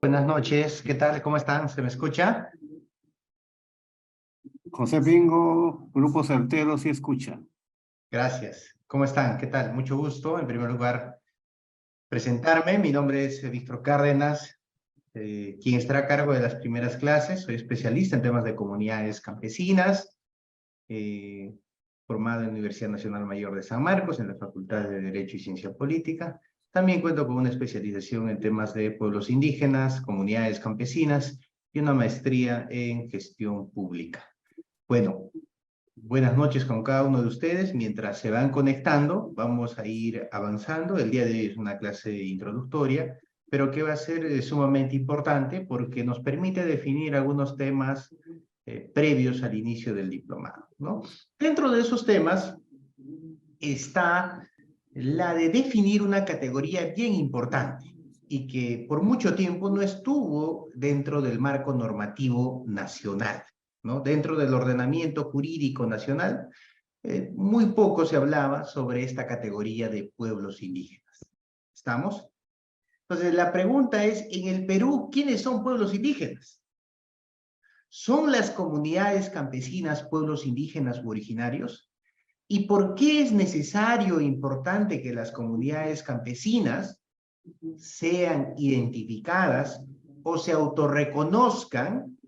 Buenas noches, ¿qué tal? ¿Cómo están? ¿Se me escucha? José Pingo, Grupo Certero, sí escucha. Gracias. ¿Cómo están? ¿Qué tal? Mucho gusto. En primer lugar, presentarme. Mi nombre es Víctor Cárdenas, quien estará a cargo de las primeras clases. Soy especialista en temas de comunidades campesinas, eh, formado en la Universidad Nacional Mayor de San Marcos, en la Facultad de Derecho y Ciencia Política. También cuento con una especialización en temas de pueblos indígenas, comunidades campesinas y una maestría en gestión pública. Bueno, buenas noches con cada uno de ustedes. Mientras se van conectando, vamos a ir avanzando. El día de hoy es una clase introductoria, pero que va a ser sumamente importante porque nos permite definir algunos temas previos al inicio del diplomado, ¿no? Dentro de esos temas está la de definir una categoría bien importante y que por mucho tiempo no estuvo dentro del marco normativo nacional, ¿no? Dentro del ordenamiento jurídico nacional, muy poco se hablaba sobre esta categoría de pueblos indígenas. ¿Estamos? Entonces, la pregunta es, en el Perú, ¿quiénes son pueblos indígenas? ¿Son las comunidades campesinas pueblos indígenas u originarios? ¿Y por qué es necesario e importante que las comunidades campesinas sean identificadas o se autorreconozcan,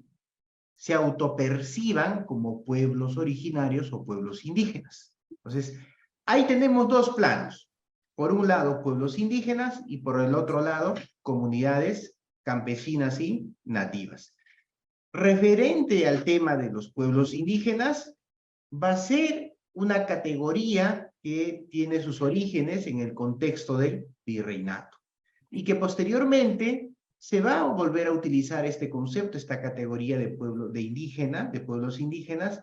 se autoperciban como pueblos originarios o pueblos indígenas? Entonces, ahí tenemos dos planos. Por un lado, pueblos indígenas y por el otro lado, comunidades campesinas y nativas. Referente al tema de los pueblos indígenas, va a ser una categoría que tiene sus orígenes en el contexto del virreinato y que posteriormente se va a volver a utilizar este concepto, esta categoría de pueblo, de indígena, de pueblos indígenas,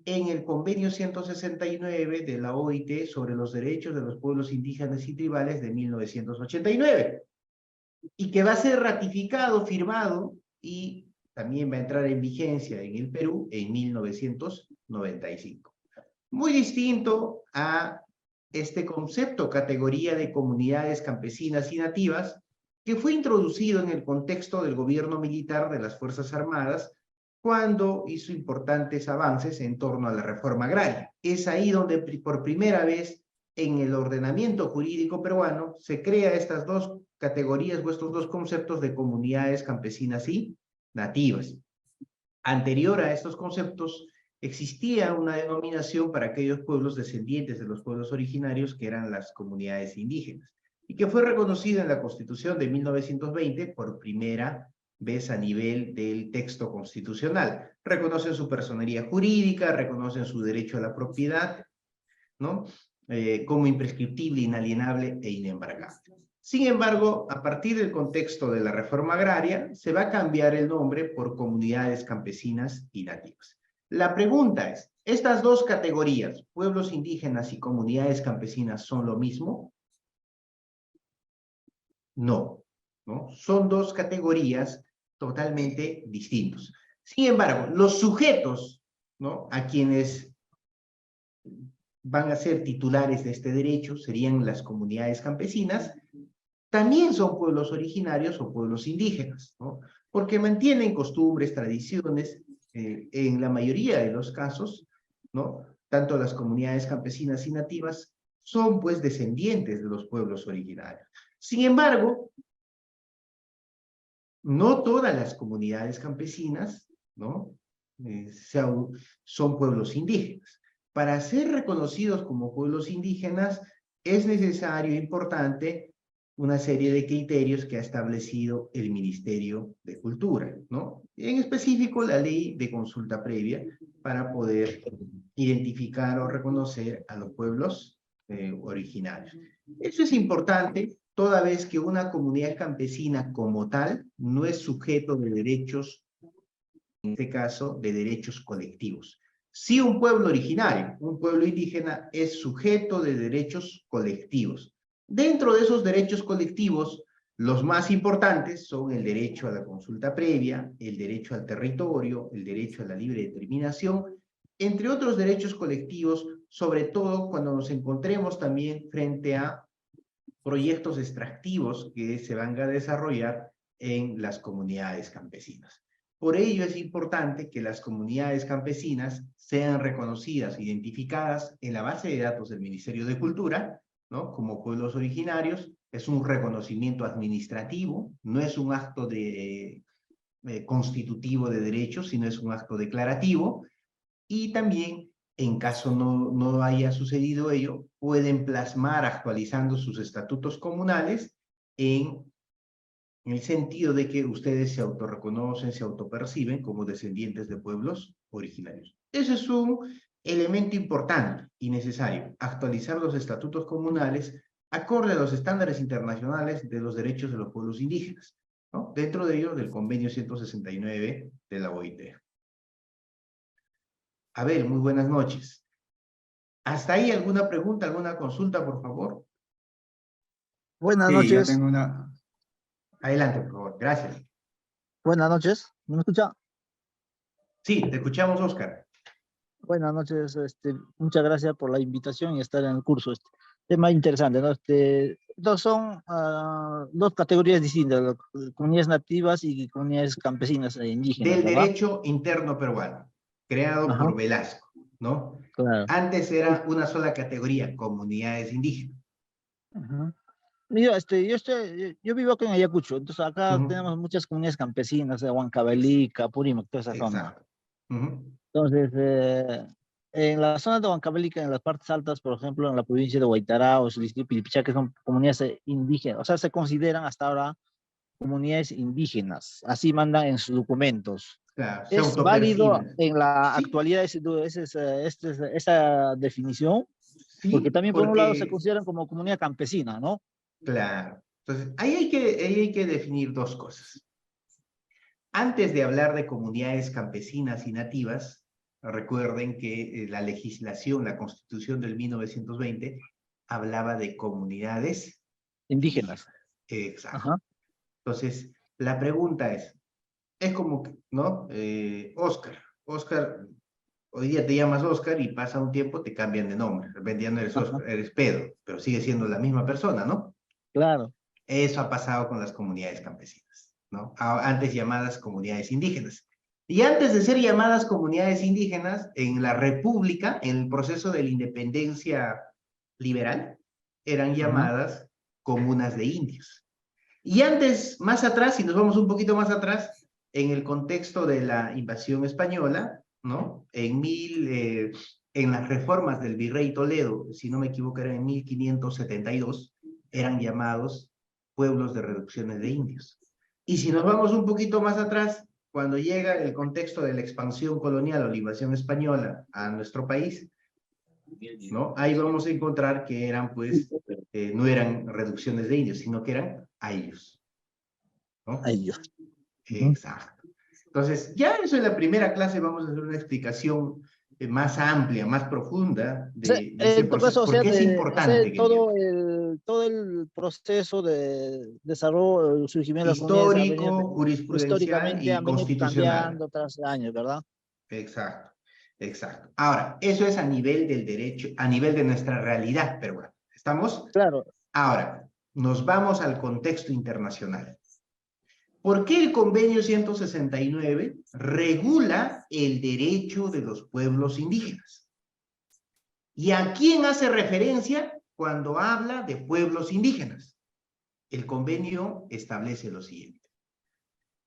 en el convenio 169 de la OIT sobre los derechos de los pueblos indígenas y tribales de 1989, y que va a ser ratificado, firmado y también va a entrar en vigencia en el Perú en 1995. Muy distinto a este concepto, categoría de comunidades campesinas y nativas, que fue introducido en el contexto del gobierno militar de las Fuerzas Armadas cuando hizo importantes avances en torno a la reforma agraria. Es ahí donde por primera vez en el ordenamiento jurídico peruano se crea estas dos categorías o estos dos conceptos de comunidades campesinas y nativas. Anterior a estos conceptos, existía una denominación para aquellos pueblos descendientes de los pueblos originarios que eran las comunidades indígenas y que fue reconocida en la Constitución de 1920 por primera vez a nivel del texto constitucional. Reconocen su personería jurídica, reconocen su derecho a la propiedad, ¿no? Como imprescriptible, inalienable e inembargable. Sin embargo, a partir del contexto de la reforma agraria, se va a cambiar el nombre por comunidades campesinas y nativas. La pregunta es, ¿estas dos categorías, pueblos indígenas y comunidades campesinas, son lo mismo? No, ¿no? Son dos categorías totalmente distintos. Sin embargo, los sujetos, ¿no?, a quienes van a ser titulares de este derecho serían las comunidades campesinas, también son pueblos originarios o pueblos indígenas, ¿no? Porque mantienen costumbres, tradiciones, en la mayoría de los casos, ¿no? Tanto las comunidades campesinas y nativas son pues descendientes de los pueblos originarios. Sin embargo, no todas las comunidades campesinas, ¿no?, son pueblos indígenas. Para ser reconocidos como pueblos indígenas es necesario e importante una serie de criterios que ha establecido el Ministerio de Cultura, ¿no? En específico, la ley de consulta previa para poder identificar o reconocer a los pueblos originarios. Eso es importante toda vez que una comunidad campesina como tal no es sujeto de derechos, en este caso, de derechos colectivos. Si un pueblo originario, un pueblo indígena, es sujeto de derechos colectivos. Dentro de esos derechos colectivos, los más importantes son el derecho a la consulta previa, el derecho al territorio, el derecho a la libre determinación, entre otros derechos colectivos, sobre todo cuando nos encontremos también frente a proyectos extractivos que se van a desarrollar en las comunidades campesinas. Por ello es importante que las comunidades campesinas sean reconocidas, identificadas en la base de datos del Ministerio de Cultura, ¿no? Como pueblos originarios. Es un reconocimiento administrativo, no es un acto constitutivo de derechos, sino es un acto declarativo. Y también, en caso no haya sucedido ello, pueden plasmar actualizando sus estatutos comunales en el sentido de que ustedes se autorreconocen, se autoperciben como descendientes de pueblos originarios. Ese es un elemento importante y necesario, actualizar los estatutos comunales acorde a los estándares internacionales de los derechos de los pueblos indígenas, ¿no? Dentro de ellos del convenio 169 de la OIT. Abel, muy buenas noches. ¿Hasta ahí alguna pregunta, alguna consulta, por favor? Buenas Sí, yo noches. tengo una... Adelante, por favor. Gracias. Buenas noches. ¿Me escucha? Sí, te escuchamos, Oscar. Buenas noches. Muchas gracias por la invitación y estar en el curso. Tema interesante, ¿no? Son dos categorías distintas, comunidades nativas y comunidades campesinas e indígenas, Del ¿verdad? derecho interno peruano, creado Ajá, por Velasco, ¿no? claro. Antes era una sola categoría, comunidades indígenas. Ajá. Mira, yo vivo acá en Ayacucho, entonces acá Ujú, tenemos muchas comunidades campesinas, de Huancavelica, Purímac, toda esa zona. exacto. Ujú, Entonces, en la zona de Huancavelica, en las partes altas, por ejemplo, en la provincia de Huaytará o el distrito de Pilipichá, que son comunidades indígenas, o sea, se consideran hasta ahora comunidades indígenas, así mandan en sus documentos. claro, se ¿Es válido autoperciben. en la Sí, actualidad esa definición? Porque sí, también por un lado se porque, consideran como comunidad campesina, ¿no? claro. Entonces, ahí hay que definir dos cosas. Antes de hablar de comunidades campesinas y nativas, recuerden que la legislación, la Constitución del 1920, hablaba de comunidades Indígenas. indígenas. Exacto. Ajá, Entonces, la pregunta es como, ¿no? Oscar, hoy día te llamas Oscar y pasa un tiempo, te cambian de nombre. De repente ya no eres ajá, Oscar, eres Pedro, pero sigue siendo la misma persona, ¿no? claro. Eso ha pasado con las comunidades campesinas, ¿no? Antes llamadas comunidades indígenas. Y antes de ser llamadas comunidades indígenas, en la República, en el proceso de la independencia liberal, eran Ajá, llamadas comunas de indios. Y antes, más atrás, si nos vamos un poquito más atrás, en el contexto de la invasión española, ¿no? En las reformas del virrey Toledo, si no me equivoco, era en 1572, eran llamados pueblos de reducciones de indios. Y si nos vamos un poquito más atrás, cuando llega el contexto de la expansión colonial o la invasión española a nuestro país, ¿no? Ahí vamos a encontrar que eran, pues, no eran reducciones de indios, sino que eran ayllus, ¿no? ahí Dios. Ujú. Exacto. Entonces, ya eso en la primera clase vamos a hacer una explicación más amplia, más profunda O sea, de ese en todo proceso, caso, porque es o sea, importante que entiendan. todo el proceso de desarrollo, el surgimiento de las comunidades Histórico, jurisprudencial históricamente y han venido constitucional. cambiando tras años, ¿verdad? Exacto, exacto. Ahora, eso es a nivel del derecho, a nivel de nuestra realidad peruana. ¿Estamos? Claro, Ahora, nos vamos al contexto internacional. ¿Por qué el convenio 169 regula el derecho de los pueblos indígenas? ¿Y a quién hace referencia cuando habla de pueblos indígenas? El convenio establece lo siguiente.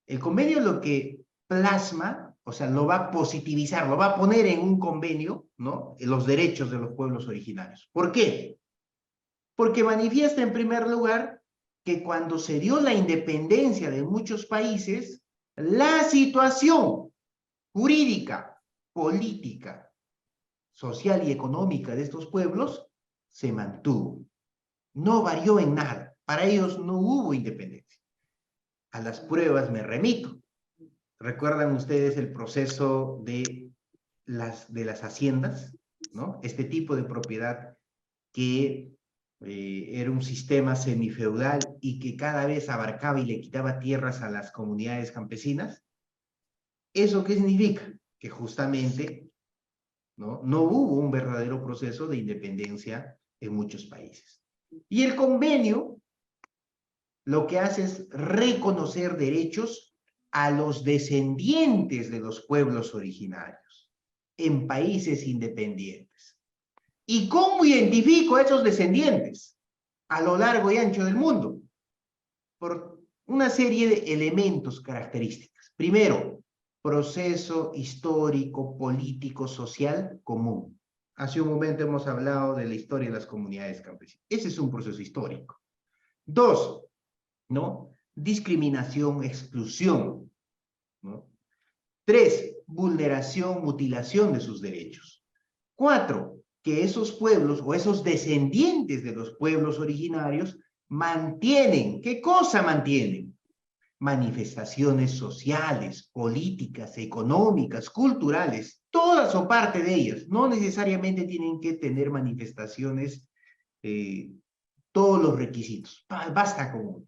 El convenio lo que plasma, o sea, lo va a positivizar, lo va a poner en un convenio, ¿no? Los derechos de los pueblos originarios. ¿Por qué? Porque manifiesta en primer lugar que cuando se dio la independencia de muchos países, la situación jurídica, política, social y económica de estos pueblos se mantuvo. No varió en nada. Para ellos no hubo independencia. A las pruebas me remito. ¿Recuerdan ustedes el proceso de las haciendas? ¿No? Este tipo de propiedad que era un sistema semifeudal y que cada vez abarcaba y le quitaba tierras a las comunidades campesinas. ¿Eso qué significa? Que justamente no hubo un verdadero proceso de independencia en muchos países. Y el convenio lo que hace es reconocer derechos a los descendientes de los pueblos originarios en países independientes. ¿Y cómo identifico a esos descendientes a lo largo y ancho del mundo? Por una serie de elementos características. Primero, proceso histórico, político, social común. Hace un momento hemos hablado de la historia de las comunidades campesinas. Ese es un proceso histórico. Dos, ¿no? Discriminación, exclusión, ¿no? Tres, vulneración, mutilación de sus derechos. Cuatro, que esos pueblos o esos descendientes de los pueblos originarios mantienen, ¿qué cosa mantienen? Manifestaciones sociales, políticas, económicas, culturales, todas o parte de ellas. No necesariamente tienen que tener manifestaciones, todos los requisitos. Basta con uno.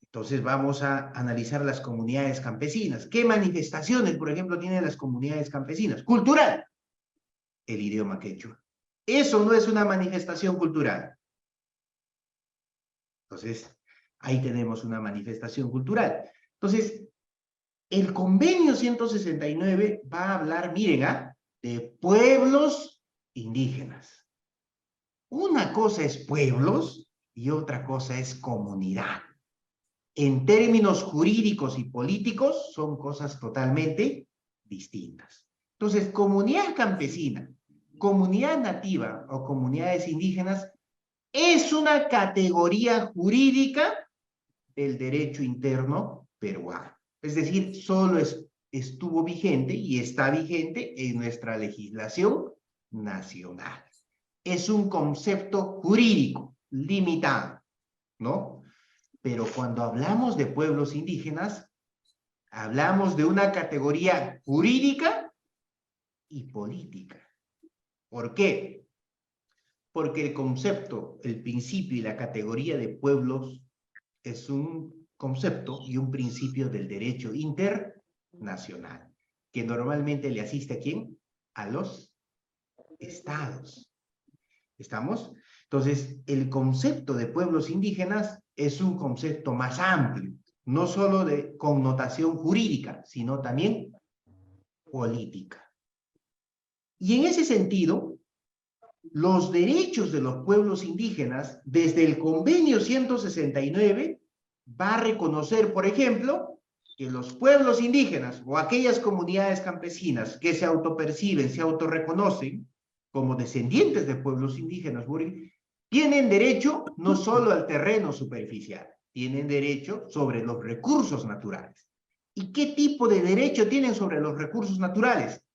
Entonces vamos a analizar las comunidades campesinas. ¿Qué manifestaciones, por ejemplo, tienen las comunidades campesinas? Cultural. El idioma quechua. Eso no es una manifestación cultural. Entonces, ahí tenemos una manifestación cultural. Entonces, el convenio 169 va a hablar, miren, de pueblos indígenas. Una cosa es pueblos y otra cosa es comunidad. En términos jurídicos y políticos son cosas totalmente distintas. Entonces, comunidad campesina, comunidad nativa o comunidades indígenas es una categoría jurídica del derecho interno peruano. Es decir, solo estuvo vigente y está vigente en nuestra legislación nacional. Es un concepto jurídico limitado, ¿no? Pero cuando hablamos de pueblos indígenas, hablamos de una categoría jurídica y política. ¿Por qué? Porque el concepto, el principio y la categoría de pueblos es un concepto y un principio del derecho internacional, que normalmente le asiste ¿a quién? A los estados. ¿Estamos? Entonces, el concepto de pueblos indígenas es un concepto más amplio, no solo de connotación jurídica, sino también política. Y en ese sentido, los derechos de los pueblos indígenas, desde el convenio 169, va a reconocer, por ejemplo, que los pueblos indígenas o aquellas comunidades campesinas que se autoperciben, se autorreconocen como descendientes de pueblos indígenas, tienen derecho no solo al terreno superficial, tienen derecho sobre los recursos naturales. ¿Y qué tipo de derecho tienen sobre los recursos naturales?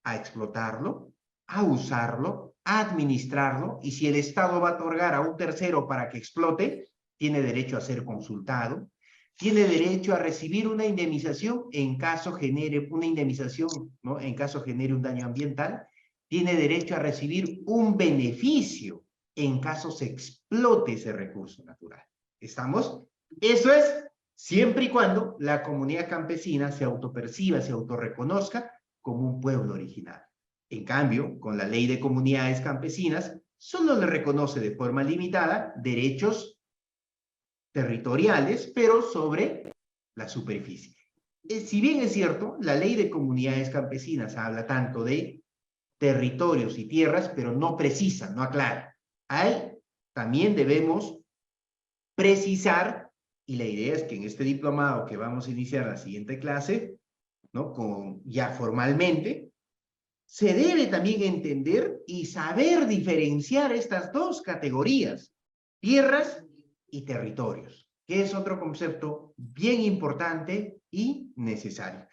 A explotarlo, a usarlo, a administrarlo, y si el Estado va a otorgar a un tercero para que explote, tiene derecho a ser consultado, tiene derecho a recibir una indemnización en caso genere una indemnización, ¿no? En caso genere un daño ambiental, tiene derecho a recibir un beneficio en caso se explote ese recurso natural. ¿Estamos? Eso es siempre y cuando la comunidad campesina se autoperciba, se autorreconozca como un pueblo originario. En cambio, con la ley de comunidades campesinas, solo le reconoce de forma limitada derechos territoriales, pero sobre la superficie. Si bien es cierto, la ley de comunidades campesinas habla tanto de territorios y tierras, pero no precisa, no aclara. Ahí también debemos precisar, y la idea es que en este diplomado que vamos a iniciar la siguiente clase, ¿no? Ya formalmente, se debe también entender y saber diferenciar estas dos categorías, tierras y territorios, que es otro concepto bien importante y necesario.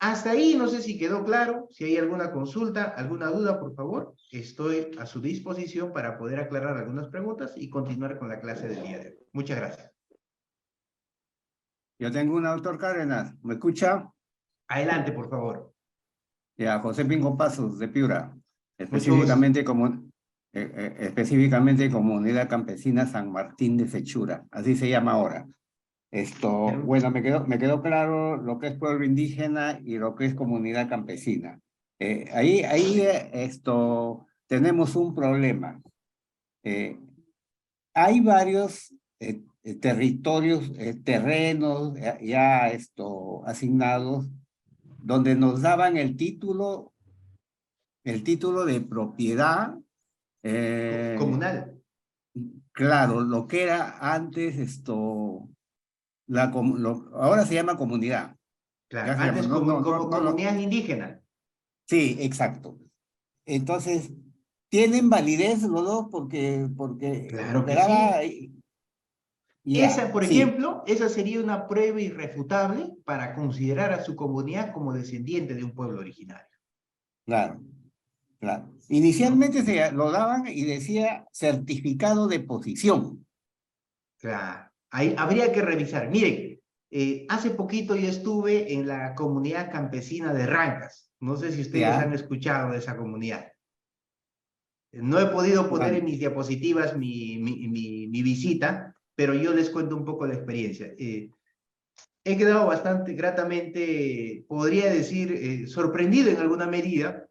Hasta ahí no sé si quedó claro. Si hay alguna consulta, alguna duda, por favor, estoy a su disposición para poder aclarar algunas preguntas y continuar con la clase del día de hoy. Muchas gracias. Yo tengo un autor Cárdenas, ¿me escucha? Adelante, por favor. Ya, José Pingo Pasos, de Piura, Mucho gusto. específicamente Comunidad Campesina San Martín de Sechura, así se llama ahora. Bueno, me quedó claro lo que es pueblo indígena y lo que es comunidad campesina. Ahí tenemos un problema. Hay varios territorios, terrenos ya asignados, donde nos daban el título de propiedad. Comunal. Claro, lo que era antes ahora se llama comunidad. Claro, Ya se llama, antes como comunidad indígena. Sí, exacto. Entonces, ¿tienen validez los dos? Porque Claro lo que que sí. daba... Ya, Esa, por sí, ejemplo, esa sería una prueba irrefutable para considerar a su comunidad como descendiente de un pueblo originario, claro, claro. ¿no? Inicialmente lo daban y decía certificado de posición. Claro, ahí habría que revisar. Miren, hace poquito yo estuve en la comunidad campesina de Rancas. No sé si ustedes Ya, han escuchado de esa comunidad. No he podido poner en bueno, mis diapositivas mi visita, pero yo les cuento un poco la experiencia. He quedado bastante gratamente, podría decir, sorprendido en alguna medida,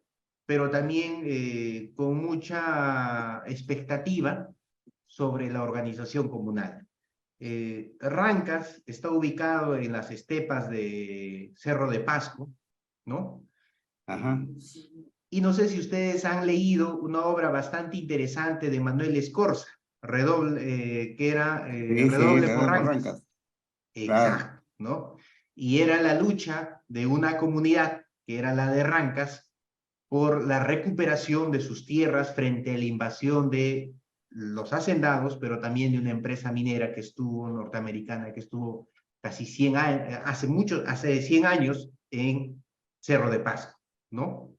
pero también con mucha expectativa sobre la organización comunal. Rancas está ubicado en las estepas de Cerro de Pasco, ¿no? ajá. Y no sé si ustedes han leído una obra bastante interesante de Manuel Escorza, que era Sí, sí, Redoble por de Rancas. Barrancas, claro. Exacto, ¿no? Y era la lucha de una comunidad, que era la de Rancas, por la recuperación de sus tierras frente a la invasión de los hacendados, pero también de una empresa minera que estuvo, norteamericana, que estuvo casi 100 años, hace 100 años en Cerro de Pasco, ¿no?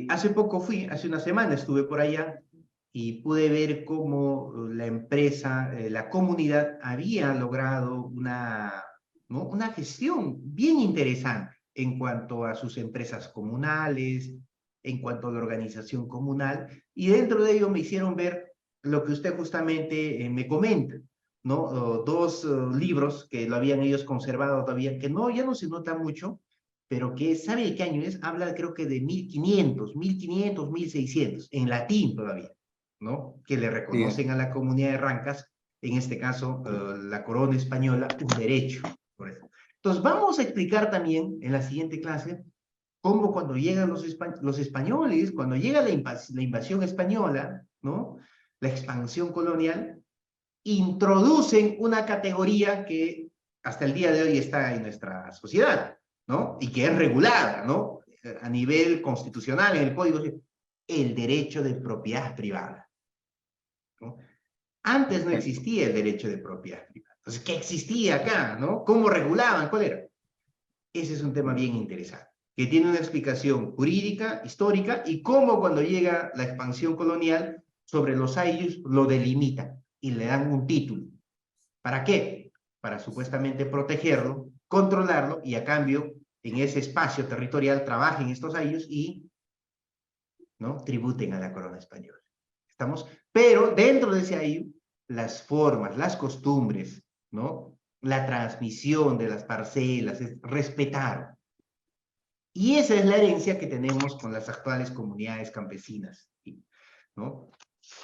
Hace poco hace una semana estuve por allá y pude ver cómo la empresa, la comunidad había logrado ¿no? una gestión bien interesante en cuanto a sus empresas comunales, en cuanto a la organización comunal, y dentro de ello me hicieron ver lo que usted justamente me comenta, ¿no? Dos libros que lo habían ellos conservado todavía, que no, ya no se nota mucho, pero que sabe de qué año es, habla creo que de 1500, 1600, en latín todavía, ¿no? Que le Sí, reconocen a la comunidad de Rancas, en este caso la corona española, un derecho. Por eso. Entonces vamos a explicar también en la siguiente clase cómo cuando llegan los españoles, cuando llega la invasión española, ¿no? La expansión colonial, introducen una categoría que hasta el día de hoy está en nuestra sociedad, ¿no? Y que es regulada, ¿no? A nivel constitucional, en el Código Civil, el derecho de propiedad privada, ¿no? Antes no perfecto. existía el derecho de propiedad privada. Entonces, ¿qué existía acá, no? ¿Cómo regulaban? ¿Cuál era? Ese es un tema bien interesante, que tiene una explicación jurídica, histórica, y cómo cuando llega la expansión colonial sobre los ayllus lo delimitan y le dan un título. ¿Para qué? Para supuestamente protegerlo, controlarlo y a cambio en ese espacio territorial trabajen estos ayllus y ¿no? tributen a la corona española. ¿Estamos? Pero dentro de ese ayllu, las formas, las costumbres, ¿no? La transmisión de las parcelas, es respetar. Y esa es la herencia que tenemos con las actuales comunidades campesinas, ¿no?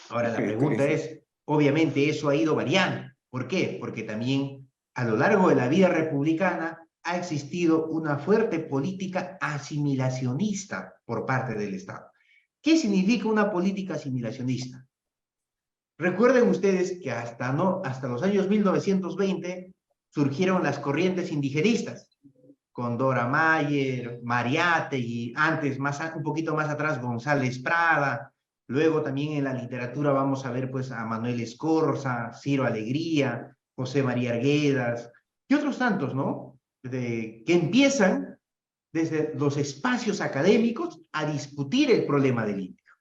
Ahora la pregunta es, obviamente eso ha ido variando. ¿Por qué? Porque también a lo largo de la vida republicana ha existido una fuerte política asimilacionista por parte del Estado. ¿Qué significa una política asimilacionista? Recuerden ustedes que hasta los años 1920 surgieron las corrientes indigenistas, con Dora Mayer, Mariátegui, antes, un poquito más atrás, González Prada. Luego también en la literatura vamos a ver pues a Manuel Escorza, Ciro Alegría, José María Arguedas y otros tantos, ¿no? Que empiezan desde los espacios académicos a discutir el problema del indio,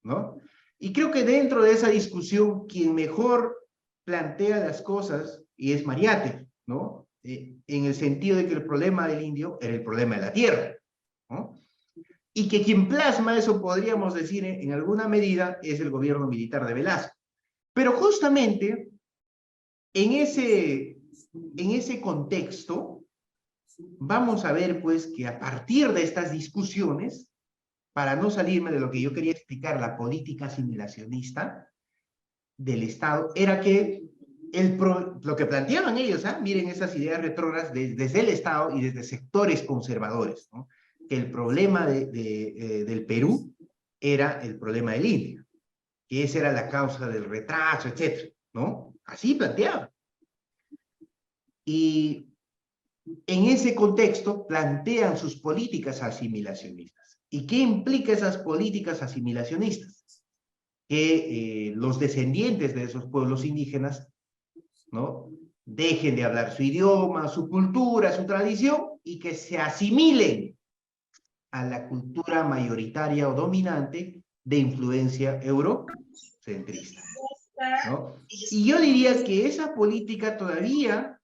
¿no? Y creo que dentro de esa discusión, quien mejor plantea las cosas y es Mariátegui, ¿no? En el sentido de que el problema del indio era el problema de la tierra, ¿no? Y que quien plasma eso, podríamos decir, en alguna medida, es el gobierno militar de Velasco. Pero justamente en ese contexto, vamos a ver pues que a partir de estas discusiones, para no salirme de lo que yo quería explicar, la política asimilacionista del Estado, era que lo que planteaban ellos, miren esas ideas retrógradas desde el Estado y desde sectores conservadores, ¿no? Que el problema del Perú era el problema del indio, que esa era la causa del retraso, etcétera, ¿no? Así planteaban. Y en ese contexto plantean sus políticas asimilacionistas. ¿Y qué implica esas políticas asimilacionistas? Que los descendientes de esos pueblos indígenas, ¿no?, dejen de hablar su idioma, su cultura, su tradición, y que se asimilen a la cultura mayoritaria o dominante de influencia eurocentrista, ¿no? Y yo diría que esa política todavía,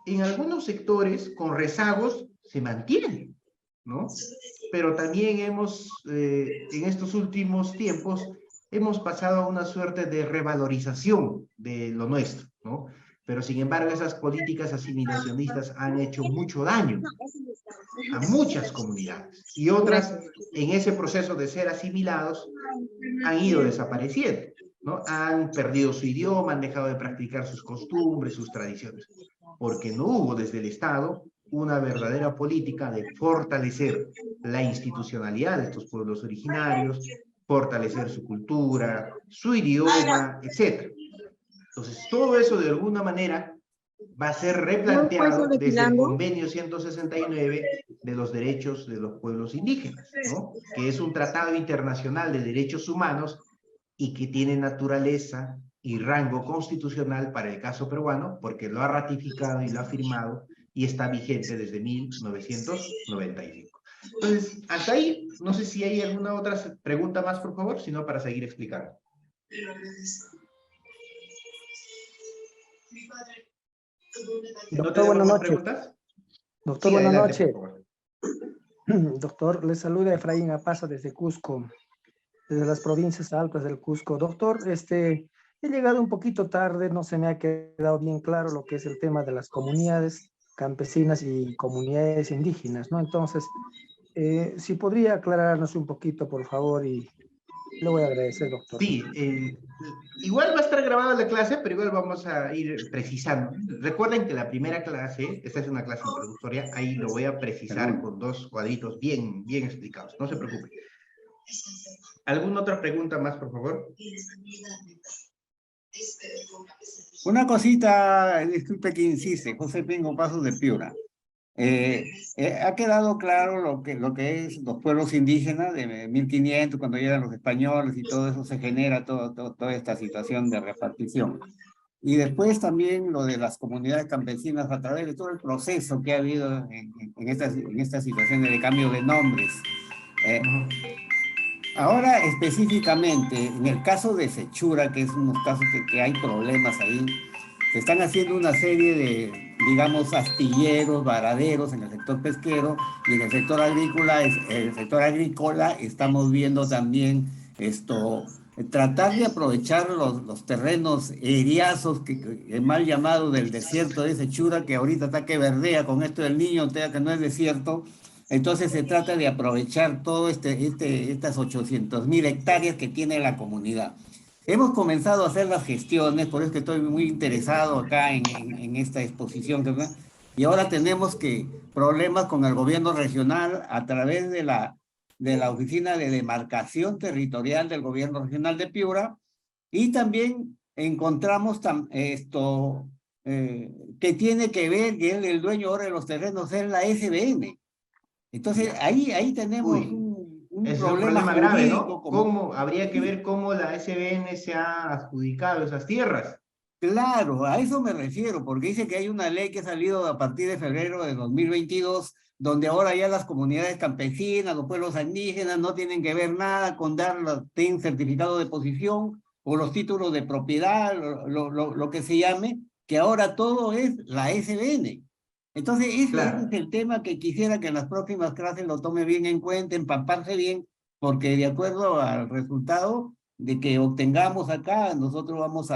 en algunos sectores, con rezagos, se mantiene, ¿no? Pero también en estos últimos tiempos, hemos pasado a una suerte de revalorización de lo nuestro, ¿no? Pero sin embargo, esas políticas asimilacionistas han hecho mucho daño a muchas comunidades, y otras, en ese proceso de ser asimilados, han ido desapareciendo, ¿no? Han perdido su idioma, han dejado de practicar sus costumbres, sus tradiciones, porque no hubo desde el Estado una verdadera política de fortalecer la institucionalidad de estos pueblos originarios, fortalecer su cultura, su idioma, etc. Entonces, todo eso de alguna manera va a ser replanteado desde el Convenio 169 de los derechos de los pueblos indígenas, ¿no? Que es un tratado internacional de derechos humanos y que tiene naturaleza y rango constitucional para el caso peruano, porque lo ha ratificado y lo ha firmado y está vigente desde 1995. Entonces, hasta ahí, no sé si hay alguna otra pregunta más, por favor, sino para seguir explicando. Doctor, buenas noches. Preguntas? Doctor, Sí, buenas adelante, noches. Doctor, le saluda Efraín Apaza desde Cusco, desde las provincias altas del Cusco. Doctor, he llegado un poquito tarde, no se me ha quedado bien claro lo que es el tema de las comunidades campesinas y comunidades indígenas, ¿no? Entonces, si podría aclararnos un poquito, por favor, y le voy a agradecer, doctor. Sí, igual va a estar grabada la clase, pero igual vamos a ir precisando. Recuerden que la primera clase, esta es una clase introductoria, ahí lo voy a precisar con 2 cuadritos bien explicados, no se preocupen. ¿Alguna otra pregunta más, por favor? Una cosita, disculpe que insiste, José Pingo Pasos de Piura. Ha quedado claro lo que es los pueblos indígenas de 1500, cuando llegan los españoles y todo eso se genera toda esta situación de repartición. Y después también lo de las comunidades campesinas a través de todo el proceso que ha habido en esta situación de cambio de nombres. Ahora específicamente, en el caso de Sechura, que es unos casos que hay problemas ahí, se están haciendo una serie de, digamos, astilleros, varaderos en el sector pesquero, y en el sector agrícola estamos viendo también tratar de aprovechar los terrenos eriazos, el mal llamado del desierto de Sechura, que ahorita está que verdea con esto del Niño, que no es desierto. Entonces se trata de aprovechar todo estas 800.000 hectáreas que tiene la comunidad. Hemos comenzado a hacer las gestiones, por eso que estoy muy interesado acá en esta exposición, ¿verdad? Y ahora tenemos problemas con el gobierno regional a través de la Oficina de Demarcación Territorial del Gobierno Regional de Piura, y también encontramos que tiene que ver que el dueño ahora de los terrenos es la SBN. Entonces, ahí tenemos un es problema un problema grave, jurídico. ¿no? Habría que ver cómo la SBN se ha adjudicado esas tierras. Claro, a eso me refiero, porque dice que hay una ley que ha salido a partir de febrero de 2022, donde ahora ya las comunidades campesinas, los pueblos indígenas no tienen que ver nada con ten certificado de posición o los títulos de propiedad, lo que se llame, que ahora todo es la SBN. Entonces, ese es el tema que quisiera que en las próximas clases lo tome bien en cuenta, empaparse bien, porque de acuerdo al resultado de que obtengamos acá, nosotros vamos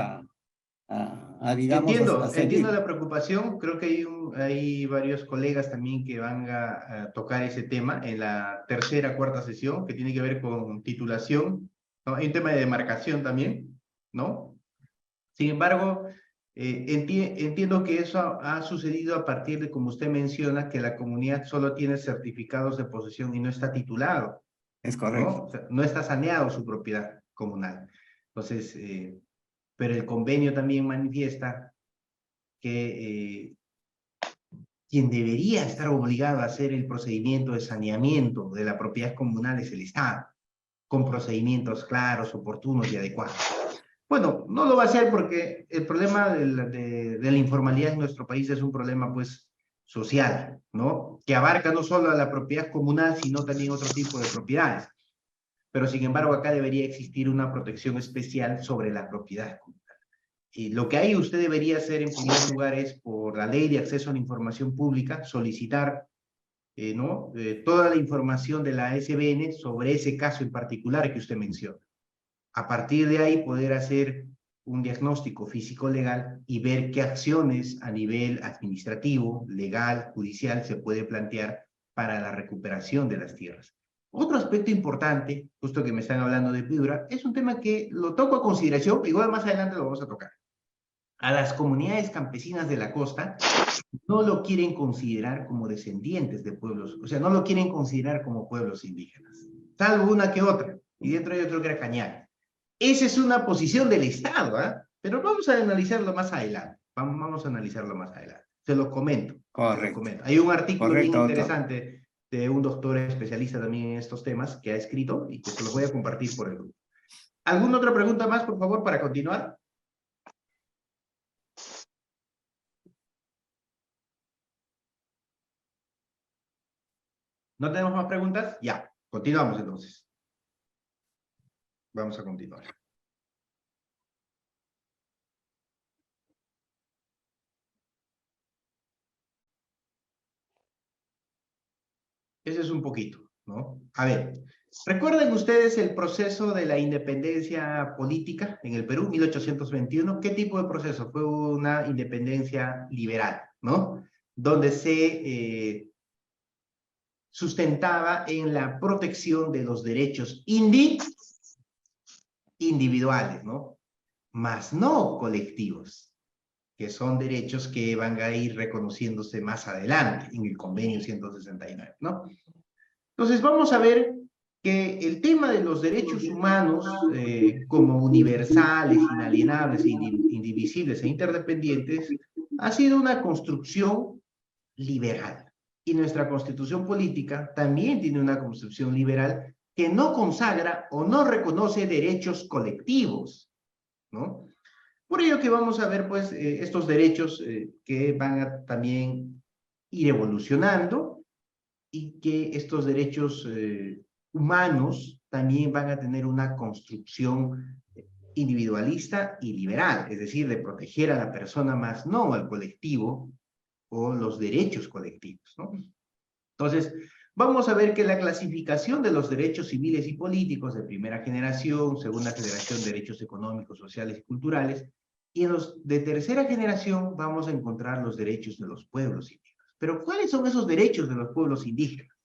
digamos, Entiendo la preocupación. Creo que hay varios colegas también que van a tocar ese tema en la tercera, cuarta sesión, que tiene que ver con titulación, ¿no? Hay un tema de demarcación también, ¿no? Sin embargo, Entiendo que eso ha sucedido a partir de, como usted menciona, que la comunidad solo tiene certificados de posesión y no está titulado, Es ¿no? correcto. O sea, no está saneado su propiedad comunal. Entonces, pero el convenio también manifiesta que quien debería estar obligado a hacer el procedimiento de saneamiento de la propiedad comunal es el Estado, con procedimientos claros, oportunos y adecuados. Bueno, no lo va a hacer porque el problema de la informalidad en nuestro país es un problema, pues, social, ¿no? Que abarca no solo a la propiedad comunal, sino también otro tipo de propiedades. Pero, sin embargo, acá debería existir una protección especial sobre la propiedad comunal. Y lo que ahí usted debería hacer, en primer lugar, es, por la Ley de Acceso a la Información Pública, solicitar ¿no? Toda la información de la SBN sobre ese caso en particular que usted menciona. A partir de ahí poder hacer un diagnóstico físico-legal y ver qué acciones a nivel administrativo, legal, judicial se puede plantear para la recuperación de las tierras. Otro aspecto importante, justo que me están hablando de Piura, es un tema que lo toco a consideración, igual más adelante lo vamos a tocar. A las comunidades campesinas de la costa no lo quieren considerar como descendientes de pueblos, o sea, no lo quieren considerar como pueblos indígenas, salvo una que otra, y dentro hay otro que era Cañar. Esa es una posición del Estado, ¿eh? Pero vamos a analizarlo más adelante. Vamos a analizarlo más adelante. Se lo comento. Correcto. Se lo comento. Hay un artículo bien Correcto, doctor. interesante de un doctor especialista también en estos temas que ha escrito y que se los voy a compartir por el grupo. ¿Alguna otra pregunta más, por favor, para continuar? ¿No tenemos más preguntas? Ya, continuamos entonces. Vamos a continuar. Ese es un poquito, ¿no? A ver, ¿recuerdan ustedes el proceso de la independencia política en el Perú, 1821? ¿Qué tipo de proceso? Fue una independencia liberal, ¿no? Donde se sustentaba en la protección de los derechos individuales, ¿no? Más no colectivos, que son derechos que van a ir reconociéndose más adelante en el convenio 169, ¿no? Entonces vamos a ver que el tema de los derechos humanos como universales, inalienables, indivisibles e interdependientes ha sido una construcción liberal. Y nuestra constitución política también tiene una construcción liberal que no consagra o no reconoce derechos colectivos, ¿no? Por ello que vamos a ver, pues, estos derechos que van a también ir evolucionando y que estos derechos humanos también van a tener una construcción individualista y liberal, es decir, de proteger a la persona más no al colectivo o los derechos colectivos, ¿no? Entonces, vamos a ver que la clasificación de los derechos civiles y políticos de primera generación, segunda generación, derechos económicos, sociales y culturales, y en los de tercera generación vamos a encontrar los derechos de los pueblos indígenas. Pero, ¿cuáles son esos derechos de los pueblos indígenas?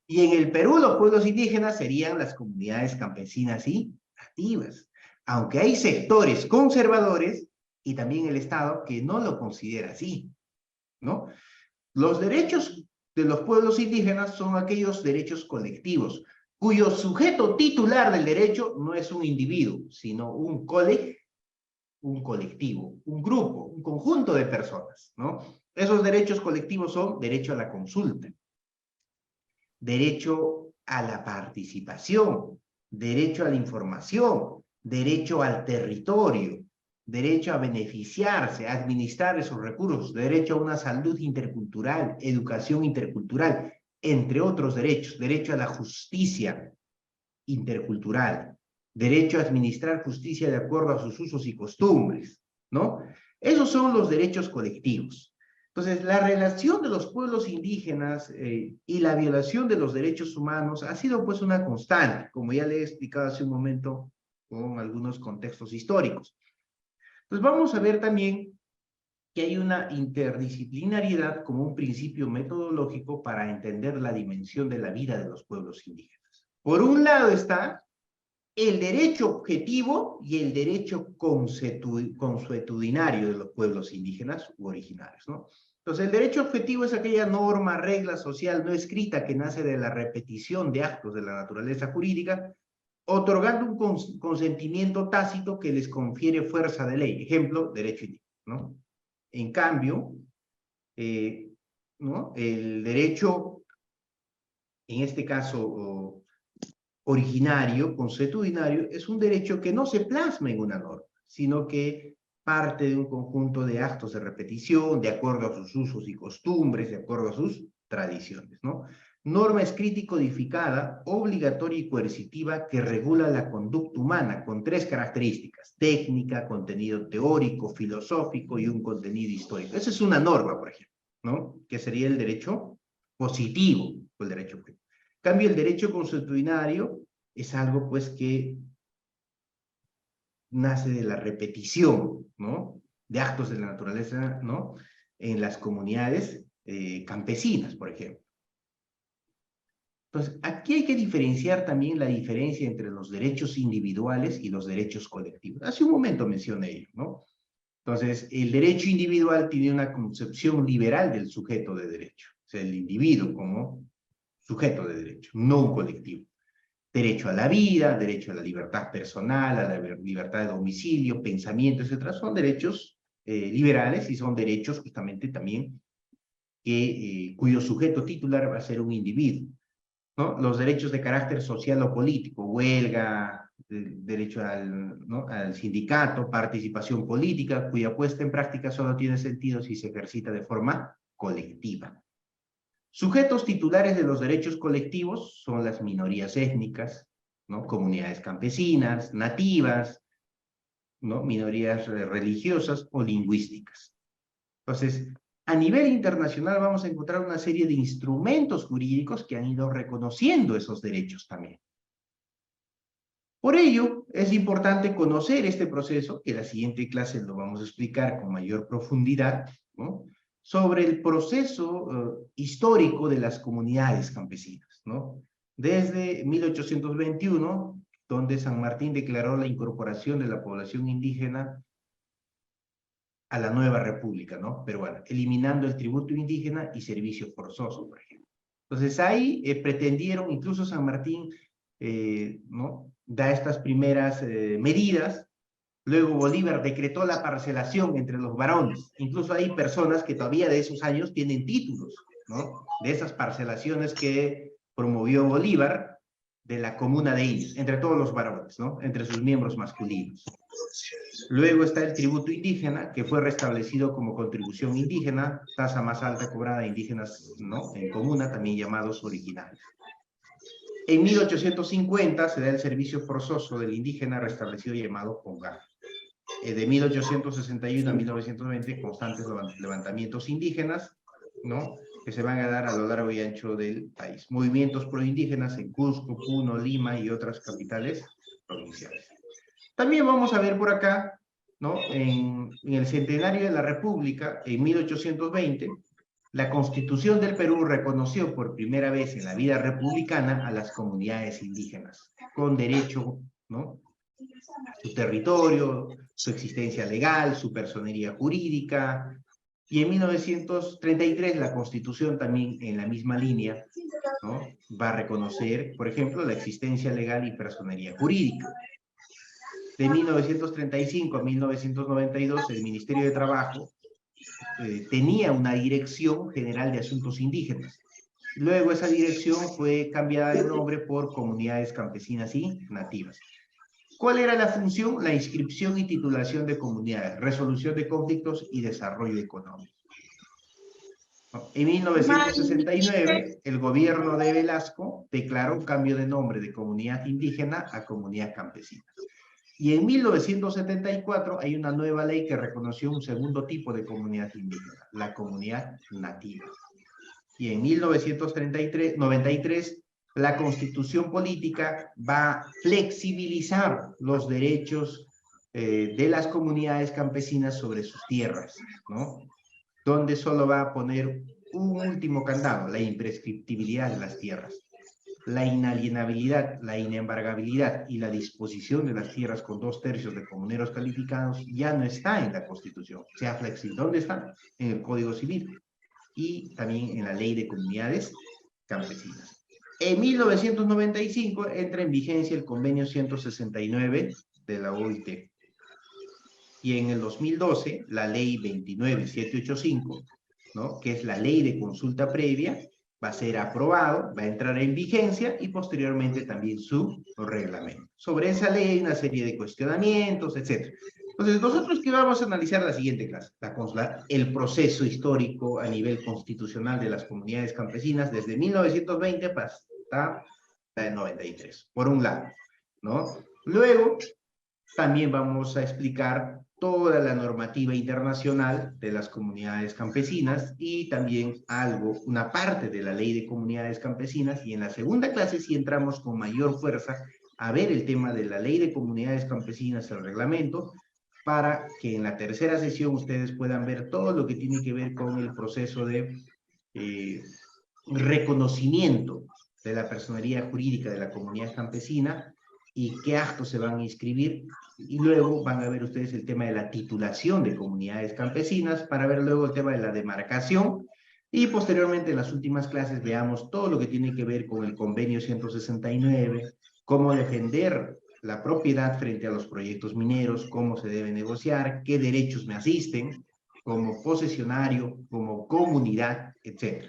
Y en el Perú los pueblos indígenas serían las comunidades campesinas y nativas, aunque hay sectores conservadores y también el Estado que no lo considera así, ¿no? Los derechos de los pueblos indígenas son aquellos derechos colectivos, cuyo sujeto titular del derecho no es un individuo, sino un colectivo, un grupo, un conjunto de personas, ¿no? Esos derechos colectivos son derecho a la consulta, derecho a la participación, derecho a la información, derecho al territorio, derecho a beneficiarse, a administrar esos recursos, derecho a una salud intercultural, educación intercultural, entre otros derechos, derecho a la justicia intercultural, derecho a administrar justicia de acuerdo a sus usos y costumbres, ¿no? Esos son los derechos colectivos. Entonces, la relación de los pueblos indígenas y la violación de los derechos humanos ha sido pues una constante, como ya le he explicado hace un momento con algunos contextos históricos. Pues vamos a ver también que hay una interdisciplinariedad como un principio metodológico para entender la dimensión de la vida de los pueblos indígenas. Por un lado está el derecho objetivo y el derecho consuetudinario de los pueblos indígenas u originarios, ¿no? Entonces, el derecho objetivo es aquella norma, regla social no escrita que nace de la repetición de actos de la naturaleza jurídica, otorgando un consentimiento tácito que les confiere fuerza de ley. Ejemplo, derecho indígena, ¿no? En cambio, ¿no? El derecho, en este caso, originario, consuetudinario, es un derecho que no se plasma en una norma, sino que parte de un conjunto de actos de repetición, de acuerdo a sus usos y costumbres, de acuerdo a sus tradiciones, ¿no? Norma escrita y codificada, obligatoria y coercitiva, que regula la conducta humana con 3 características: técnica, contenido teórico, filosófico y un contenido histórico. Esa es una norma, por ejemplo, ¿no? Que sería el derecho positivo, o el derecho objetivo. En cambio, el derecho consuetudinario es algo, pues, que nace de la repetición, ¿no? De actos de la naturaleza, ¿no? En las comunidades campesinas, por ejemplo. Entonces, aquí hay que diferenciar también la diferencia entre los derechos individuales y los derechos colectivos. Hace un momento mencioné ello, ¿no? Entonces, el derecho individual tiene una concepción liberal del sujeto de derecho, o sea, el individuo como sujeto de derecho, no un colectivo. Derecho a la vida, derecho a la libertad personal, a la libertad de domicilio, pensamiento, etc. Son derechos liberales y son derechos justamente también cuyo sujeto titular va a ser un individuo, ¿no? Los derechos de carácter social o político, huelga, derecho ¿no? al sindicato, participación política, cuya puesta en práctica solo tiene sentido si se ejercita de forma colectiva. Sujetos titulares de los derechos colectivos son las minorías étnicas, ¿no? Comunidades campesinas, nativas, ¿no? Minorías religiosas o lingüísticas. Entonces, a nivel internacional vamos a encontrar una serie de instrumentos jurídicos que han ido reconociendo esos derechos también. Por ello, es importante conocer este proceso, que en la siguiente clase lo vamos a explicar con mayor profundidad, ¿no? Sobre el proceso histórico de las comunidades campesinas, ¿no? Desde 1821, donde San Martín declaró la incorporación de la población indígena a la nueva república, ¿no? Peruana, eliminando el tributo indígena y servicio forzoso, por ejemplo. Entonces ahí pretendieron, incluso San Martín, ¿no? Da estas primeras medidas. Luego Bolívar decretó la parcelación entre los varones. Incluso hay personas que todavía de esos años tienen títulos, ¿no? De esas parcelaciones que promovió Bolívar de la comuna de indios, entre todos los varones, ¿no? Entre sus miembros masculinos. Luego está el tributo indígena, que fue restablecido como contribución indígena, tasa más alta cobrada a indígenas, ¿no? En comuna, también llamados originarios. En 1850 se da el servicio forzoso del indígena restablecido llamado Ponga. De 1861 a 1920, constantes levantamientos indígenas, ¿no? Que se van a dar a lo largo y ancho del país. Movimientos proindígenas en Cusco, Puno, Lima y otras capitales provinciales. También vamos a ver por acá, ¿no? En el centenario de la República, en 1820, la Constitución del Perú reconoció por primera vez en la vida republicana a las comunidades indígenas, con derecho, ¿no? A su territorio, su existencia legal, su personería jurídica. Y en 1933 la Constitución también en la misma línea, ¿no? Va a reconocer, por ejemplo, la existencia legal y personería jurídica. De 1935 a 1992 el Ministerio de Trabajo tenía una Dirección General de Asuntos Indígenas. Luego esa dirección fue cambiada de nombre por Comunidades Campesinas y Nativas. ¿Cuál era la función? La inscripción y titulación de comunidades, resolución de conflictos y desarrollo económico. En 1969, el gobierno de Velasco declaró un cambio de nombre de comunidad indígena a comunidad campesina. Y en 1974 hay una nueva ley que reconoció un segundo tipo de comunidad indígena, la comunidad nativa. Y en 1993, la Constitución Política va a flexibilizar los derechos de las comunidades campesinas sobre sus tierras, ¿no? Donde solo va a poner un último candado, la imprescriptibilidad de las tierras. la inalienabilidad, la inembargabilidad y la disposición de las tierras con 2/3 de comuneros calificados ya no está en la Constitución. Sea flexible. ¿Dónde está? En el Código Civil y también en la Ley de Comunidades Campesinas. En 1995 entra en vigencia el Convenio 169 de la OIT. Y en el 2012, la Ley 29785, ¿no?, que es la Ley de Consulta Previa, va a ser aprobado, va a entrar en vigencia y posteriormente también su reglamento. Sobre esa ley hay una serie de cuestionamientos, etc. Entonces, nosotros que vamos a analizar la siguiente clase, el proceso histórico a nivel constitucional de las comunidades campesinas desde 1920 hasta el 93, por un lado, ¿no? Luego, también vamos a explicar toda la normativa internacional de las comunidades campesinas y también una parte de la ley de comunidades campesinas, y en la segunda clase sí entramos con mayor fuerza a ver el tema de la ley de comunidades campesinas, el reglamento, para que en la tercera sesión ustedes puedan ver todo lo que tiene que ver con el proceso de reconocimiento de la personería jurídica de la comunidad campesina y qué actos se van a inscribir, y luego van a ver ustedes el tema de la titulación de comunidades campesinas, para ver luego el tema de la demarcación, y posteriormente en las últimas clases veamos todo lo que tiene que ver con el convenio 169, cómo defender la propiedad frente a los proyectos mineros, cómo se debe negociar, qué derechos me asisten como posesionario, como comunidad, etc.,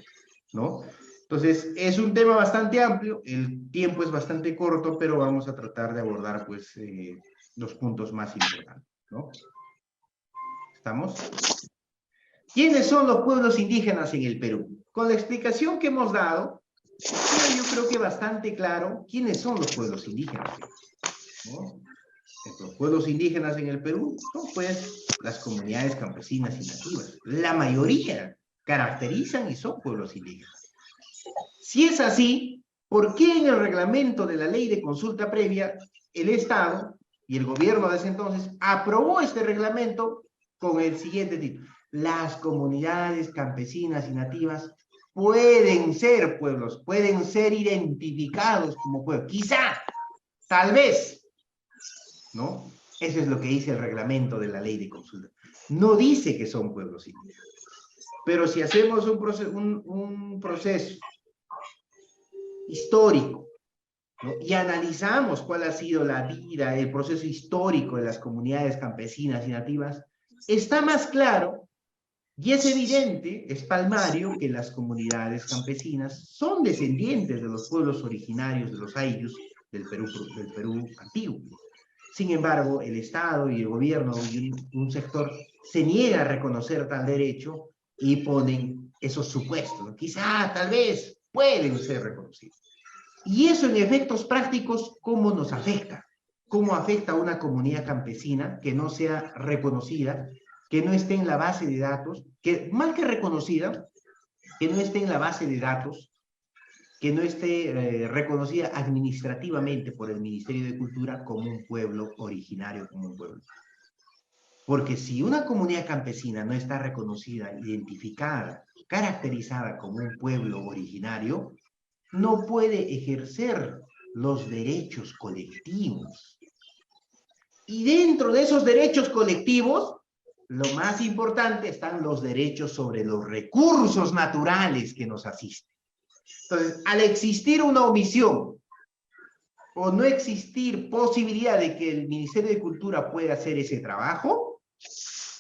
¿no? Entonces, es un tema bastante amplio, el tiempo es bastante corto, pero vamos a tratar de abordar, pues, los puntos más importantes, ¿no? ¿Estamos? ¿Quiénes son los pueblos indígenas en el Perú? Con la explicación que hemos dado, yo creo que bastante claro quiénes son los pueblos indígenas, ¿no? Los pueblos indígenas en el Perú son, pues, las comunidades campesinas y nativas. La mayoría caracterizan y son pueblos indígenas. Si es así, ¿por qué en el reglamento de la ley de consulta previa el Estado y el gobierno de ese entonces aprobó este reglamento con el siguiente título? Las comunidades campesinas y nativas pueden ser pueblos, pueden ser identificados como pueblos. Quizá, tal vez, ¿no? Eso es lo que dice el reglamento de la ley de consulta. No dice que son pueblos indígenas. Pero si hacemos un proceso histórico, ¿no?, y analizamos cuál ha sido la vida, el proceso histórico de las comunidades campesinas y nativas, está más claro y es evidente, es palmario, que las comunidades campesinas son descendientes de los pueblos originarios de los ayllus del Perú antiguo. Sin embargo, el Estado y el gobierno y un sector se niega a reconocer tal derecho y ponen esos supuestos, ¿no? Quizá, tal vez, pueden ser reconocidos. Y eso en efectos prácticos, ¿cómo nos afecta? ¿Cómo afecta a una comunidad campesina que no sea reconocida, que no esté en la base de datos, que más que reconocida, que no esté en la base de datos, que no esté reconocida administrativamente por el Ministerio de Cultura como un pueblo originario, como un pueblo? Porque si una comunidad campesina no está reconocida, identificada, caracterizada como un pueblo originario, no puede ejercer los derechos colectivos. Y dentro de esos derechos colectivos, lo más importante están los derechos sobre los recursos naturales que nos asisten. Entonces, al existir una omisión o no existir posibilidad de que el Ministerio de Cultura pueda hacer ese trabajo,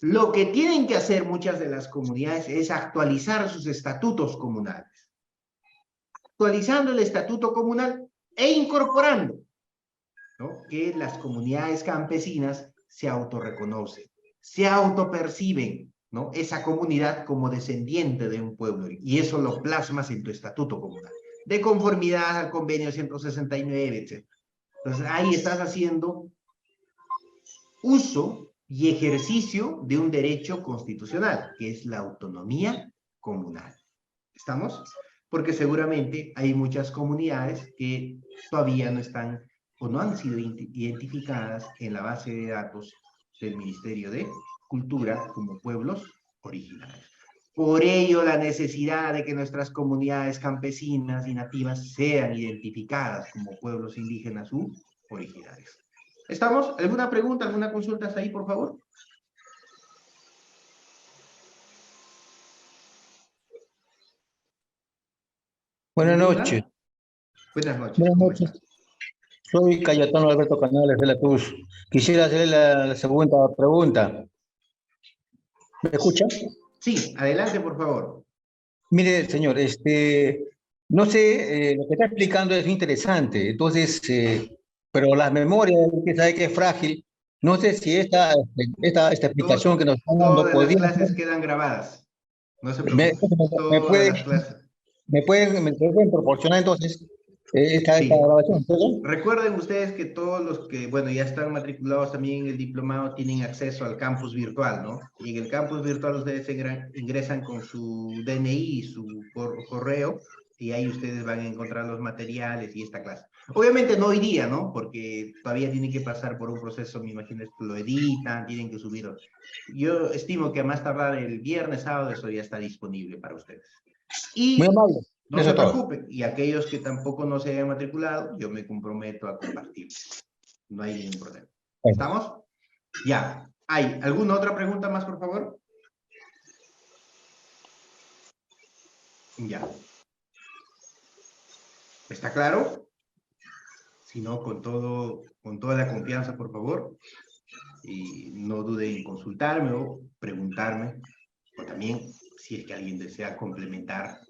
lo que tienen que hacer muchas de las comunidades es actualizar sus estatutos comunales. Actualizando el estatuto comunal e incorporando, ¿no?, que las comunidades campesinas se autorreconocen, se autoperciben, ¿no?, esa comunidad como descendiente de un pueblo, y eso lo plasmas en tu estatuto comunal, de conformidad al convenio 169, etc. Entonces ahí estás haciendo uso y ejercicio de un derecho constitucional, que es la autonomía comunal. ¿Estamos? Porque seguramente hay muchas comunidades que todavía no están o no han sido identificadas en la base de datos del Ministerio de Cultura como pueblos originarios. Por ello, la necesidad de que nuestras comunidades campesinas y nativas sean identificadas como pueblos indígenas u originarios. ¿Estamos? ¿Alguna pregunta, alguna consulta hasta ahí, por favor? Buenas ¿Ninguna? noches. Buenas noches. Buenas ¿Cómo noches. está? Soy Cayetano Alberto Canales de la Cruz. Quisiera hacerle la segunda pregunta. ¿Me escucha? Sí, adelante, por favor. Mire, señor, no sé, lo que está explicando es interesante, entonces, pero la memoria, usted sabe que es frágil. No sé si esta explicación que nos están dando Todas las podría clases quedan grabadas. No se me, preocupe. me Todas pueden, las clases. me pueden proporcionar entonces esta Sí. grabación, ¿perdón? Recuerden ustedes que todos los que, bueno, ya están matriculados también en el diplomado tienen acceso al campus virtual, ¿no? Y en el campus virtual ustedes ingresan con su DNI y su correo, y ahí ustedes van a encontrar los materiales y esta clase. Obviamente no hoy día, ¿no? Porque todavía tienen que pasar por un proceso, me imagino, que lo editan, tienen que subirlo. Yo estimo que a más tardar el viernes, sábado, eso ya está disponible para ustedes. Muy Y amable. no Eso se es todo. preocupen, y aquellos que tampoco no se hayan matriculado, yo me comprometo a compartir. No hay ningún problema. ¿Estamos? Ya. ¿Hay alguna otra pregunta más, por favor? Ya. ¿Está claro? Si no, con toda la confianza, por favor. Y no duden en consultarme o preguntarme, o también, si es que alguien desea complementar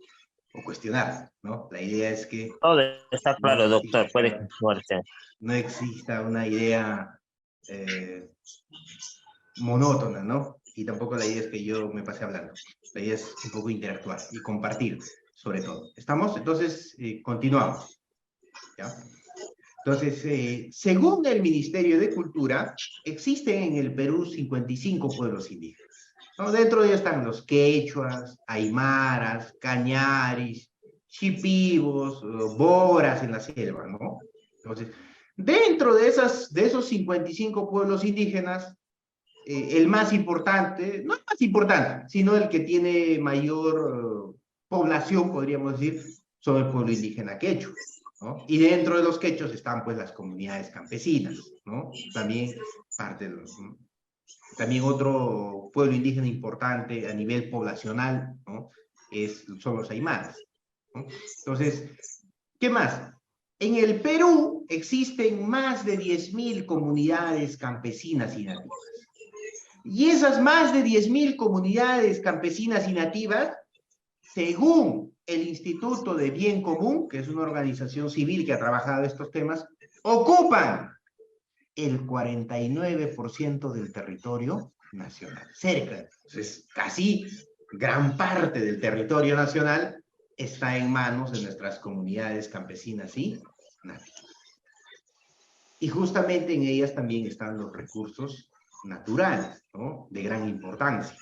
o cuestionar, ¿no? La idea es que Todo está claro, no doctor. Puede exista, continuarse. no exista una idea monótona, ¿no? Y tampoco la idea es que yo me pase hablando. La idea es un poco interactuar y compartir, sobre todo. ¿Estamos? Entonces, continuamos. ¿Ya? Entonces, según el Ministerio de Cultura, existen en el Perú 55 pueblos indígenas, ¿no? Dentro de ellos están los quechuas, aymaras, cañaris, chipivos, boras en la selva, ¿no? Entonces, dentro de esos 55 pueblos indígenas, el más importante, no el más importante, sino el que tiene mayor población, podríamos decir, son el pueblo indígena quechua, ¿no? Y dentro de los quechos están pues las comunidades campesinas, ¿no? También parte de los, ¿no? También otro pueblo indígena importante a nivel poblacional, ¿no? Son los aymaras, ¿no? Entonces, ¿qué más? En el Perú existen más de 10.000 comunidades campesinas y nativas. Y esas más de 10.000 comunidades campesinas y nativas, según el Instituto de Bien Común, que es una organización civil que ha trabajado estos temas, ocupan el 49% del territorio nacional. Cerca, entonces casi gran parte del territorio nacional está en manos de nuestras comunidades campesinas y nativas. Y justamente en ellas también están los recursos naturales, ¿no? De gran importancia,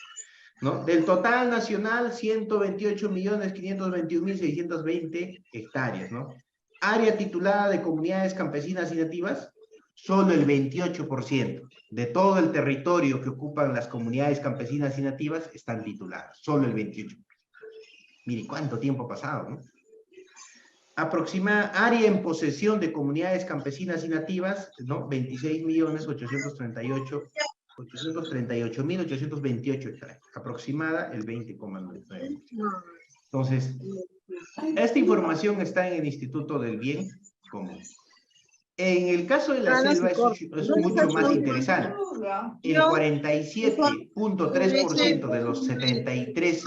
¿no? Del total nacional, 128.521.620 hectáreas, ¿no? Área titulada de comunidades campesinas y nativas, solo el 28% de todo el territorio que ocupan las comunidades campesinas y nativas están tituladas, solo el 28%. Mire, ¿cuánto tiempo ha pasado, no? Área en posesión de comunidades campesinas y nativas, ¿no? 26.838.828 hectáreas. Aproximada el 20,9%. Entonces, esta información está en el Instituto del Bien Común. En el caso de la selva es mucho más interesante. El 47.3% de los 73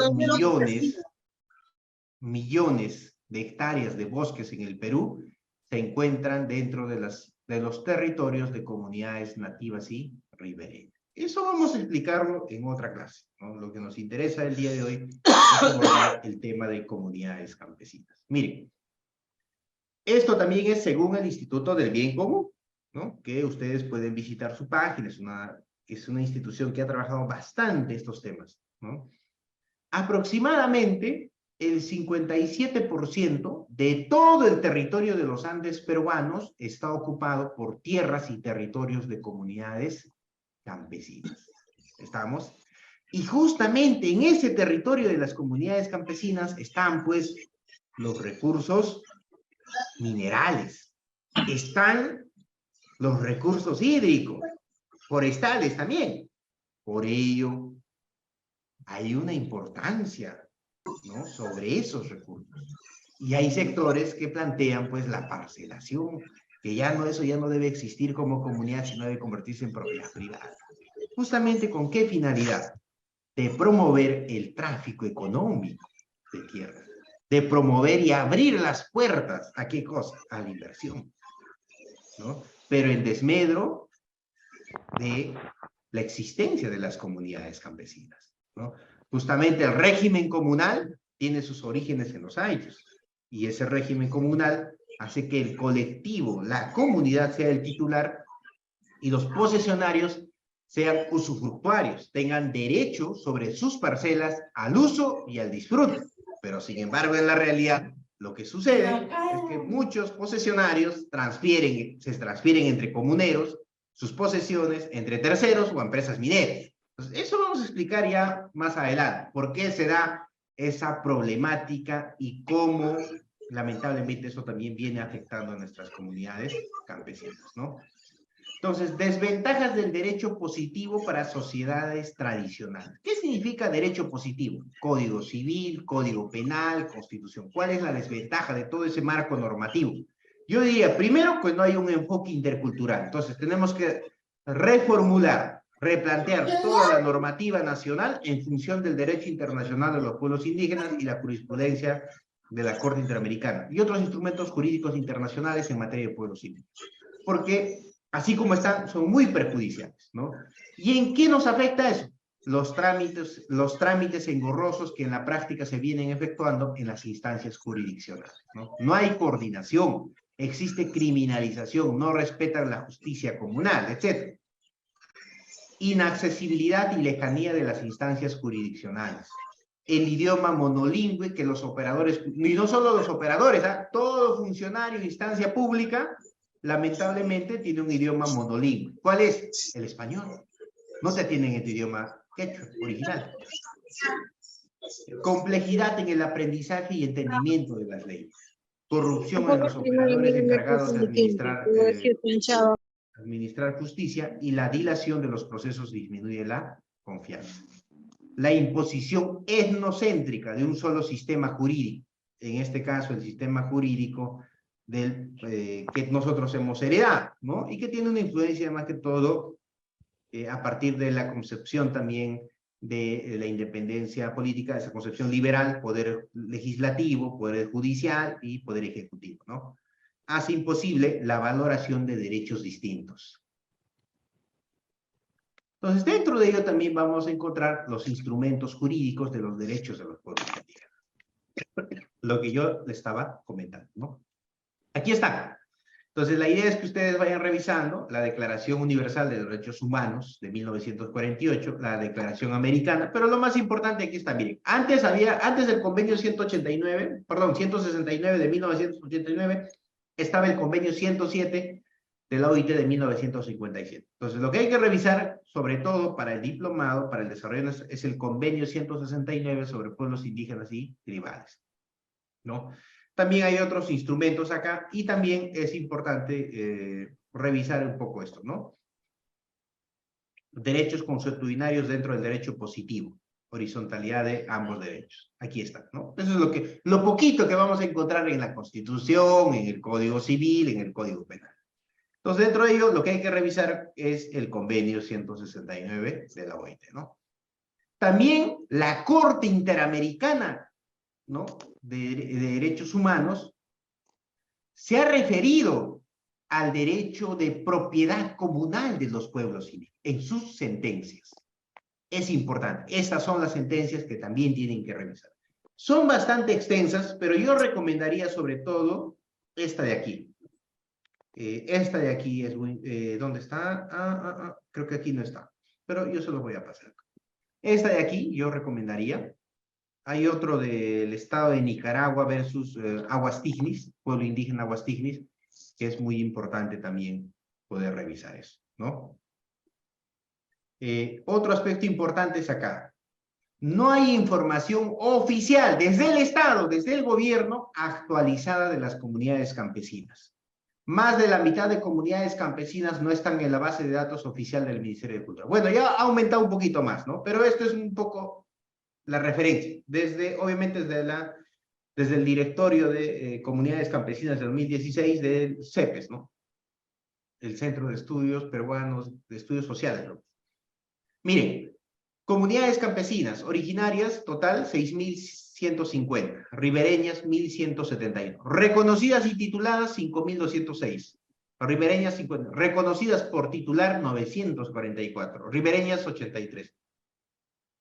millones de hectáreas de bosques en el Perú se encuentran dentro de los territorios de comunidades nativas y ribereñas. Eso vamos a explicarlo en otra clase, ¿no? Lo que nos interesa el día de hoy es abordar el tema de comunidades campesinas. Miren, esto también es según el Instituto del Bien Común, ¿no? Que ustedes pueden visitar su página, es una institución que ha trabajado bastante estos temas, ¿no? Aproximadamente el 57% de todo el territorio de los Andes peruanos está ocupado por tierras y territorios de comunidades campesinas. ¿Estamos? Y justamente en ese territorio de las comunidades campesinas están, pues, los recursos minerales, están los recursos hídricos, forestales también. Por ello, hay una importancia, ¿no?, sobre esos recursos. Y hay sectores que plantean, pues, la parcelación, que ya no, eso ya no debe existir como comunidad, sino debe convertirse en propiedad privada. Justamente, ¿con qué finalidad? De promover el tráfico económico de tierras, de promover y abrir las puertas, ¿a qué cosa? A la inversión, ¿no? Pero en desmedro de la existencia de las comunidades campesinas, ¿no? Justamente el régimen comunal tiene sus orígenes en los años, y ese régimen comunal hace que el colectivo, la comunidad, sea el titular y los posesionarios sean usufructuarios, tengan derecho sobre sus parcelas al uso y al disfrute. Pero sin embargo, en la realidad, lo que sucede es que muchos posesionarios se transfieren entre comuneros sus posesiones entre terceros o empresas mineras. Entonces, eso vamos a explicar ya más adelante, por qué se da esa problemática y cómo lamentablemente eso también viene afectando a nuestras comunidades campesinas, ¿no? Entonces, desventajas del derecho positivo para sociedades tradicionales. ¿Qué significa derecho positivo? Código civil, código penal, constitución. ¿Cuál es la desventaja de todo ese marco normativo? Yo diría, primero, que no hay un enfoque intercultural. Entonces, tenemos que reformular, replantear toda la normativa nacional en función del derecho internacional de los pueblos indígenas y la jurisprudencia de la Corte Interamericana y otros instrumentos jurídicos internacionales en materia de pueblos indígenas. Porque así como están, son muy perjudiciales, ¿no? ¿Y en qué nos afecta eso? Los trámites engorrosos que en la práctica se vienen efectuando en las instancias jurisdiccionales, ¿no? No hay coordinación, existe criminalización, no respetan la justicia comunal, etc. Inaccesibilidad y lejanía de las instancias jurisdiccionales. El idioma monolingüe que los operadores, y no solo los operadores, todo funcionario de instancia pública, lamentablemente tiene un idioma monolingüe. ¿Cuál es? El español. No te tienen el idioma quechua original. Complejidad en el aprendizaje y entendimiento de las leyes. Corrupción en los operadores encargados de administrar justicia, y la dilación de los procesos disminuye la confianza. La imposición etnocéntrica de un solo sistema jurídico, en este caso el sistema jurídico que nosotros hemos heredado, ¿no? Y que tiene una influencia más que todo a partir de la concepción también de la independencia política, de esa concepción liberal, poder legislativo, poder judicial y poder ejecutivo, ¿no? Hace imposible la valoración de derechos distintos. Entonces, dentro de ello también vamos a encontrar los instrumentos jurídicos de los derechos de los pueblos indígenas. Lo que yo le estaba comentando, ¿no? Aquí está. Entonces, la idea es que ustedes vayan revisando la Declaración Universal de los Derechos Humanos de 1948, la Declaración Americana, pero lo más importante aquí está, miren, antes del convenio 169 de 1989, estaba el convenio 107 de la OIT de 1957. Entonces, lo que hay que revisar, sobre todo para el diplomado, para el desarrollo, es el convenio 169 sobre pueblos indígenas y tribales, ¿no? También hay otros instrumentos acá, y también es importante revisar un poco esto, ¿no? Derechos consuetudinarios dentro del derecho positivo, horizontalidad de ambos derechos. Aquí está, ¿no? Eso es lo poquito que vamos a encontrar en la Constitución, en el Código Civil, en el Código Penal. Entonces, dentro de ello, lo que hay que revisar es el convenio 169 de la OIT, ¿no? También la Corte Interamericana, ¿no?, de Derechos Humanos se ha referido al derecho de propiedad comunal de los pueblos indígenas en sus sentencias. Es importante. Estas son las sentencias que también tienen que revisar. Son bastante extensas, pero yo recomendaría sobre todo esta de aquí. Esta de aquí es muy... ¿dónde está? Creo que aquí no está, pero yo se los voy a pasar. Esta de aquí yo recomendaría. Hay otro del estado de Nicaragua versus Aguas Tignis, pueblo indígena Aguas Tignis, que es muy importante también poder revisar eso, ¿no? Otro aspecto importante es acá. no hay información oficial desde el Estado, desde el gobierno, actualizada de las comunidades campesinas. Más de la mitad de comunidades campesinas no están en la base de datos oficial del Ministerio de Cultura. Bueno, ya ha aumentado un poquito más, ¿no? Pero esto es un poco la referencia, obviamente desde el directorio de comunidades campesinas de 2016 del CEPES, ¿no? El Centro de Estudios Peruanos de Estudios Sociales, ¿no? Miren, comunidades campesinas originarias, total 6.150, ribereñas 1.171, reconocidas y tituladas 5.206, ribereñas 50, reconocidas por titular 944, ribereñas 83.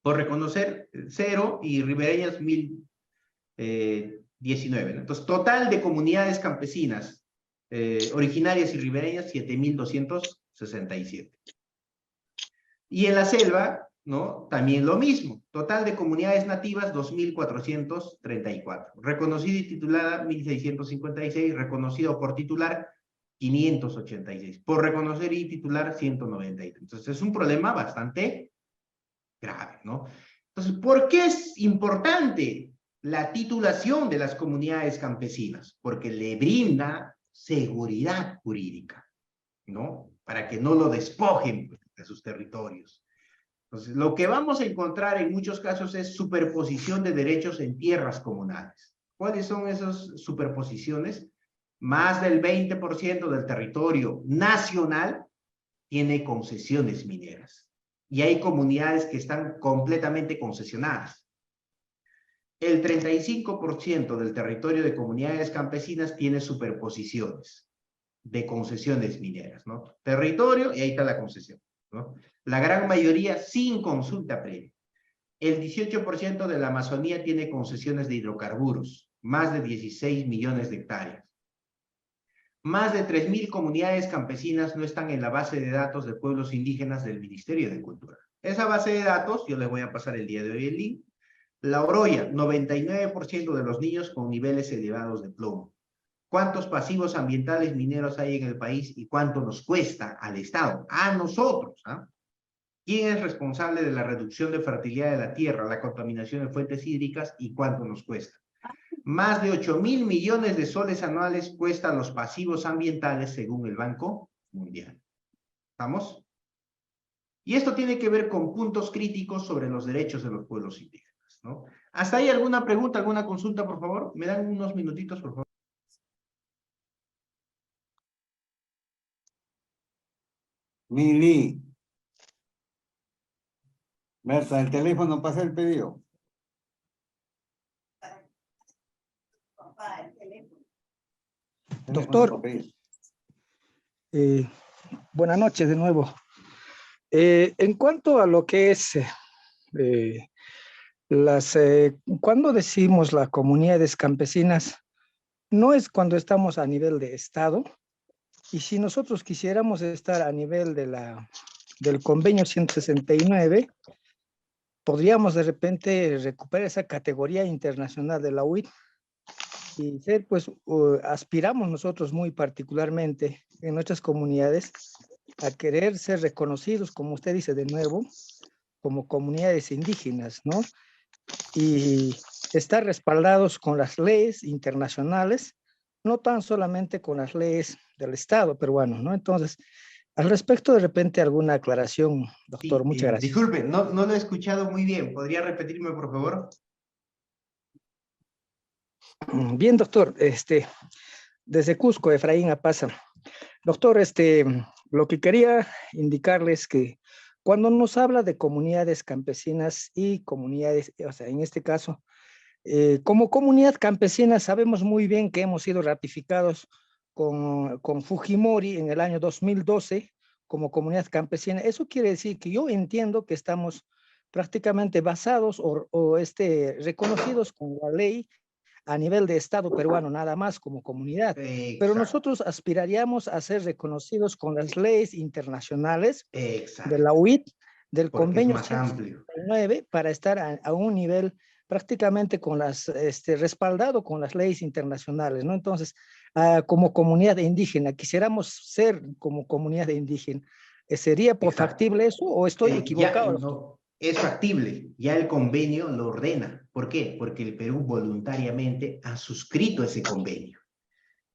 Por reconocer 0 y ribereñas 1.019. Entonces, total de comunidades campesinas originarias y ribereñas 7.267. Y en la selva, ¿no? También lo mismo. Total de comunidades nativas 2.434. Reconocida y titulada 1.656. Reconocido por titular 586. Por reconocer y titular 193. Entonces, es un problema bastante grave, ¿no? Entonces, ¿por qué es importante la titulación de las comunidades campesinas? Porque le brinda seguridad jurídica, ¿no? Para que no lo despojen de sus territorios. Entonces, lo que vamos a encontrar en muchos casos es superposición de derechos en tierras comunales. ¿Cuáles son esas superposiciones? Más del 20% del territorio nacional tiene concesiones mineras. Y hay comunidades que están completamente concesionadas. El 35% del territorio de comunidades campesinas tiene superposiciones de concesiones mineras, ¿no? Territorio y ahí está la concesión, ¿no? La gran mayoría sin consulta previa. El 18% de la Amazonía tiene concesiones de hidrocarburos, más de 16 millones de hectáreas. Más de 3.000 comunidades campesinas no están en la base de datos de pueblos indígenas del Ministerio de Cultura. Esa base de datos, yo les voy a pasar el día de hoy el link. La Oroya, 99% de los niños con niveles elevados de plomo. ¿Cuántos pasivos ambientales mineros hay en el país y cuánto nos cuesta al Estado? A nosotros, ¿ah? ¿Quién es responsable de la reducción de fertilidad de la tierra, la contaminación de fuentes hídricas y cuánto nos cuesta? Más de 8.000 millones de soles anuales cuestan los pasivos ambientales según el Banco Mundial. ¿Estamos? Y esto tiene que ver con puntos críticos sobre los derechos de los pueblos indígenas, ¿no? ¿Hasta ahí alguna pregunta, alguna consulta, por favor? ¿Me dan unos minutitos, por favor? Mili. Berta, el teléfono para hacer el pedido. Doctor, buenas noches de nuevo. En cuanto a lo que es cuando decimos las comunidades campesinas, no es cuando estamos a nivel de Estado, y si nosotros quisiéramos estar a nivel del convenio 169, podríamos de repente recuperar esa categoría internacional de la UIT y ser, pues, aspiramos nosotros muy particularmente en nuestras comunidades a querer ser reconocidos, como usted dice de nuevo, como comunidades indígenas, ¿no? Y estar respaldados con las leyes internacionales, no tan solamente con las leyes del Estado peruano, ¿no? Entonces, al respecto, de repente, alguna aclaración, doctor. Sí, muchas gracias. Disculpe, no lo he escuchado muy bien. ¿Podría repetirme, por favor? Bien, doctor, desde Cusco, Efraín Apaza. Doctor, lo que quería indicarles que cuando nos habla de comunidades campesinas y comunidades, o sea, en este caso, como comunidad campesina sabemos muy bien que hemos sido ratificados con Fujimori en el año 2012 como comunidad campesina. Eso quiere decir que yo entiendo que estamos prácticamente basados o reconocidos con la ley a nivel de Estado peruano, nada más como comunidad. Exacto. Pero nosotros aspiraríamos a ser reconocidos con las leyes internacionales de la UIT, del convenio 169, para estar a un nivel prácticamente con respaldado con las leyes internacionales, ¿no? Entonces, como comunidad indígena, quisiéramos ser como comunidad indígena. ¿Sería factible eso o estoy equivocado? es factible, ya el convenio lo ordena. ¿Por qué? Porque el Perú voluntariamente ha suscrito ese convenio.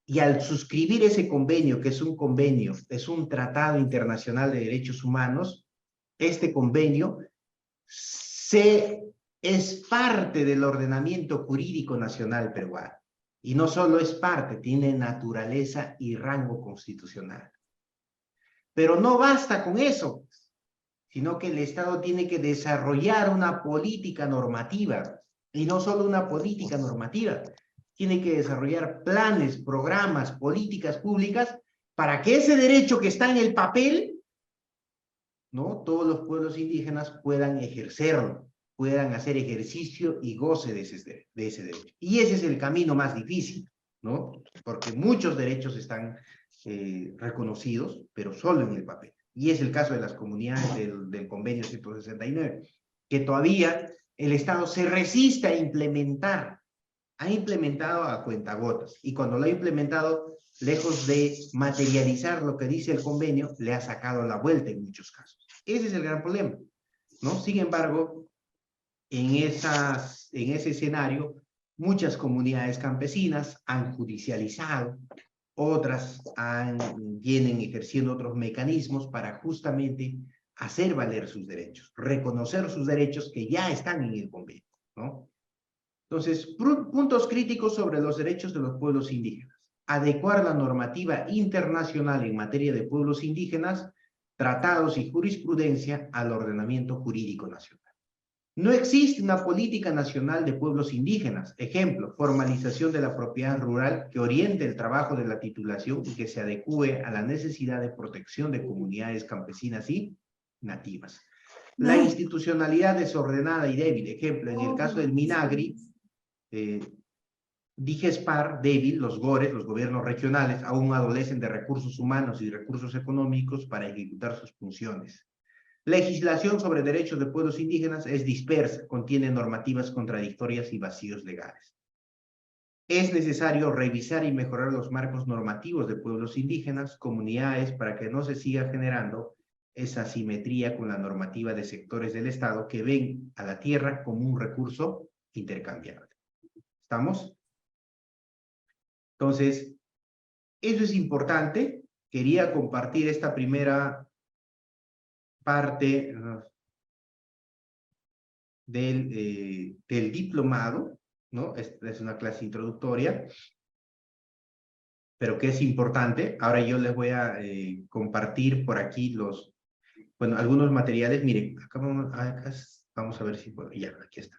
Y al suscribir ese convenio, que es un convenio, es un tratado internacional de derechos humanos, este convenio es parte del ordenamiento jurídico nacional peruano. Y no solo es parte, tiene naturaleza y rango constitucional. Pero no basta con eso, sino que el Estado tiene que desarrollar una política normativa, y no solo una política normativa, tiene que desarrollar planes, programas, políticas públicas, para que ese derecho que está en el papel, ¿no?, todos los pueblos indígenas puedan ejercerlo, puedan hacer ejercicio y goce de ese derecho. Y ese es el camino más difícil, ¿no? Porque muchos derechos están reconocidos, pero solo en el papel. Y es el caso de las comunidades del convenio 169, que todavía el Estado se resiste a implementar. Ha implementado a cuentagotas, y cuando lo ha implementado, lejos de materializar lo que dice el convenio, le ha sacado la vuelta en muchos casos. Ese es el gran problema, ¿no? Sin embargo, en ese escenario, muchas comunidades campesinas han judicializado, otras vienen ejerciendo otros mecanismos para justamente hacer valer sus derechos, reconocer sus derechos que ya están en el convenio, ¿no? Entonces, puntos críticos sobre los derechos de los pueblos indígenas. Adecuar la normativa internacional en materia de pueblos indígenas, tratados y jurisprudencia al ordenamiento jurídico nacional. No existe una política nacional de pueblos indígenas. Ejemplo, formalización de la propiedad rural que oriente el trabajo de la titulación y que se adecúe a la necesidad de protección de comunidades campesinas y nativas. La institucionalidad desordenada y débil. Ejemplo, en el caso del Minagri, DIGESPAR, débil, los GORES, los gobiernos regionales, aún adolecen de recursos humanos y recursos económicos para ejecutar sus funciones. Legislación sobre derechos de pueblos indígenas es dispersa, contiene normativas contradictorias y vacíos legales. Es necesario revisar y mejorar los marcos normativos de pueblos indígenas, comunidades, para que no se siga generando esa asimetría con la normativa de sectores del Estado que ven a la tierra como un recurso intercambiable. ¿Estamos? Entonces, eso es importante. Quería compartir esta primera parte del diplomado, ¿no? Es una clase introductoria, pero que es importante. Ahora yo les voy a compartir por aquí algunos materiales. Miren, acá vamos a ver si puedo. Ya, aquí está.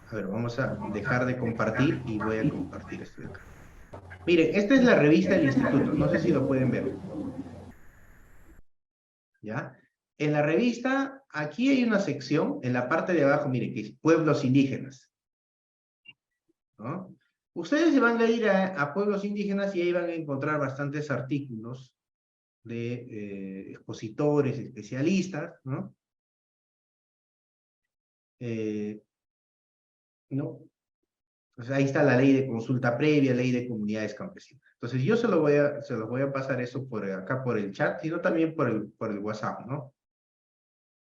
A ver, vamos a dejar de compartir y voy a compartir esto de acá. Miren, esta es la revista del instituto, no sé si lo pueden ver. ¿Ya? En la revista, aquí hay una sección, en la parte de abajo, miren, que es pueblos indígenas, ¿no? Ustedes se van a ir a pueblos indígenas y ahí van a encontrar bastantes artículos de expositores, especialistas, ¿no? ¿No? Pues ahí está la ley de consulta previa, ley de comunidades campesinas. Entonces yo se los voy a pasar eso por acá por el chat, sino también por el WhatsApp, ¿no?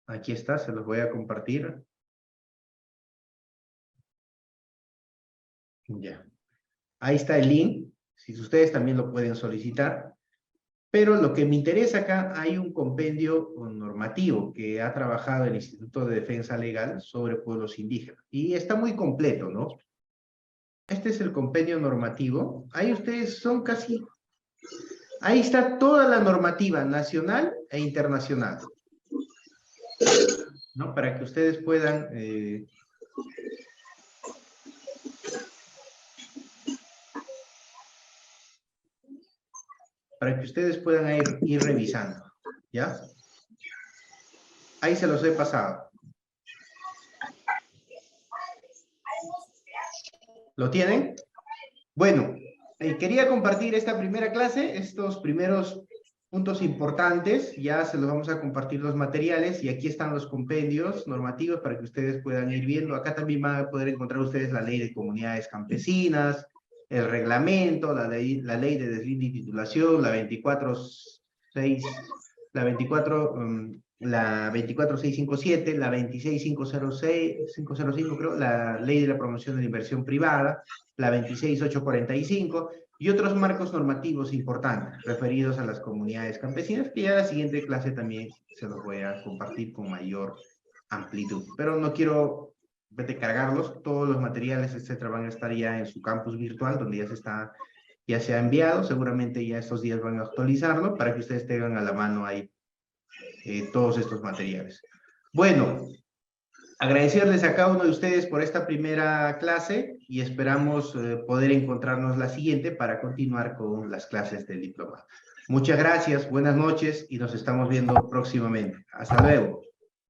Aquí está, se los voy a compartir. Ya. Ahí está el link, si ustedes también lo pueden solicitar. Pero lo que me interesa acá, hay un compendio normativo que ha trabajado el Instituto de Defensa Legal sobre pueblos indígenas. Y está muy completo, ¿no? Este es el compendio normativo. Ahí ustedes son casi... Ahí está toda la normativa nacional e internacional, ¿no? Para que ustedes puedan... para que ustedes puedan ir revisando, ¿ya? Ahí se los he pasado. ¿Lo tienen? Bueno, quería compartir esta primera clase, estos primeros puntos importantes. Ya se los vamos a compartir los materiales y aquí están los compendios normativos para que ustedes puedan ir viendo. Acá también van a poder encontrar ustedes la ley de comunidades campesinas, el reglamento, la ley de deslinde y titulación, la 24.6 la 24657, la 26505, creo, la Ley de la Promoción de la Inversión Privada, la 26845 y otros marcos normativos importantes referidos a las comunidades campesinas, que ya en la siguiente clase también se los voy a compartir con mayor amplitud. Pero no quiero cargarlos, todos los materiales, etcétera, van a estar ya en su campus virtual, donde ya se ha enviado, seguramente ya estos días van a actualizarlo para que ustedes tengan a la mano ahí todos estos materiales. Bueno, agradecerles a cada uno de ustedes por esta primera clase y esperamos poder encontrarnos la siguiente para continuar con las clases del diplomado. Muchas gracias, buenas noches y nos estamos viendo próximamente. Hasta luego.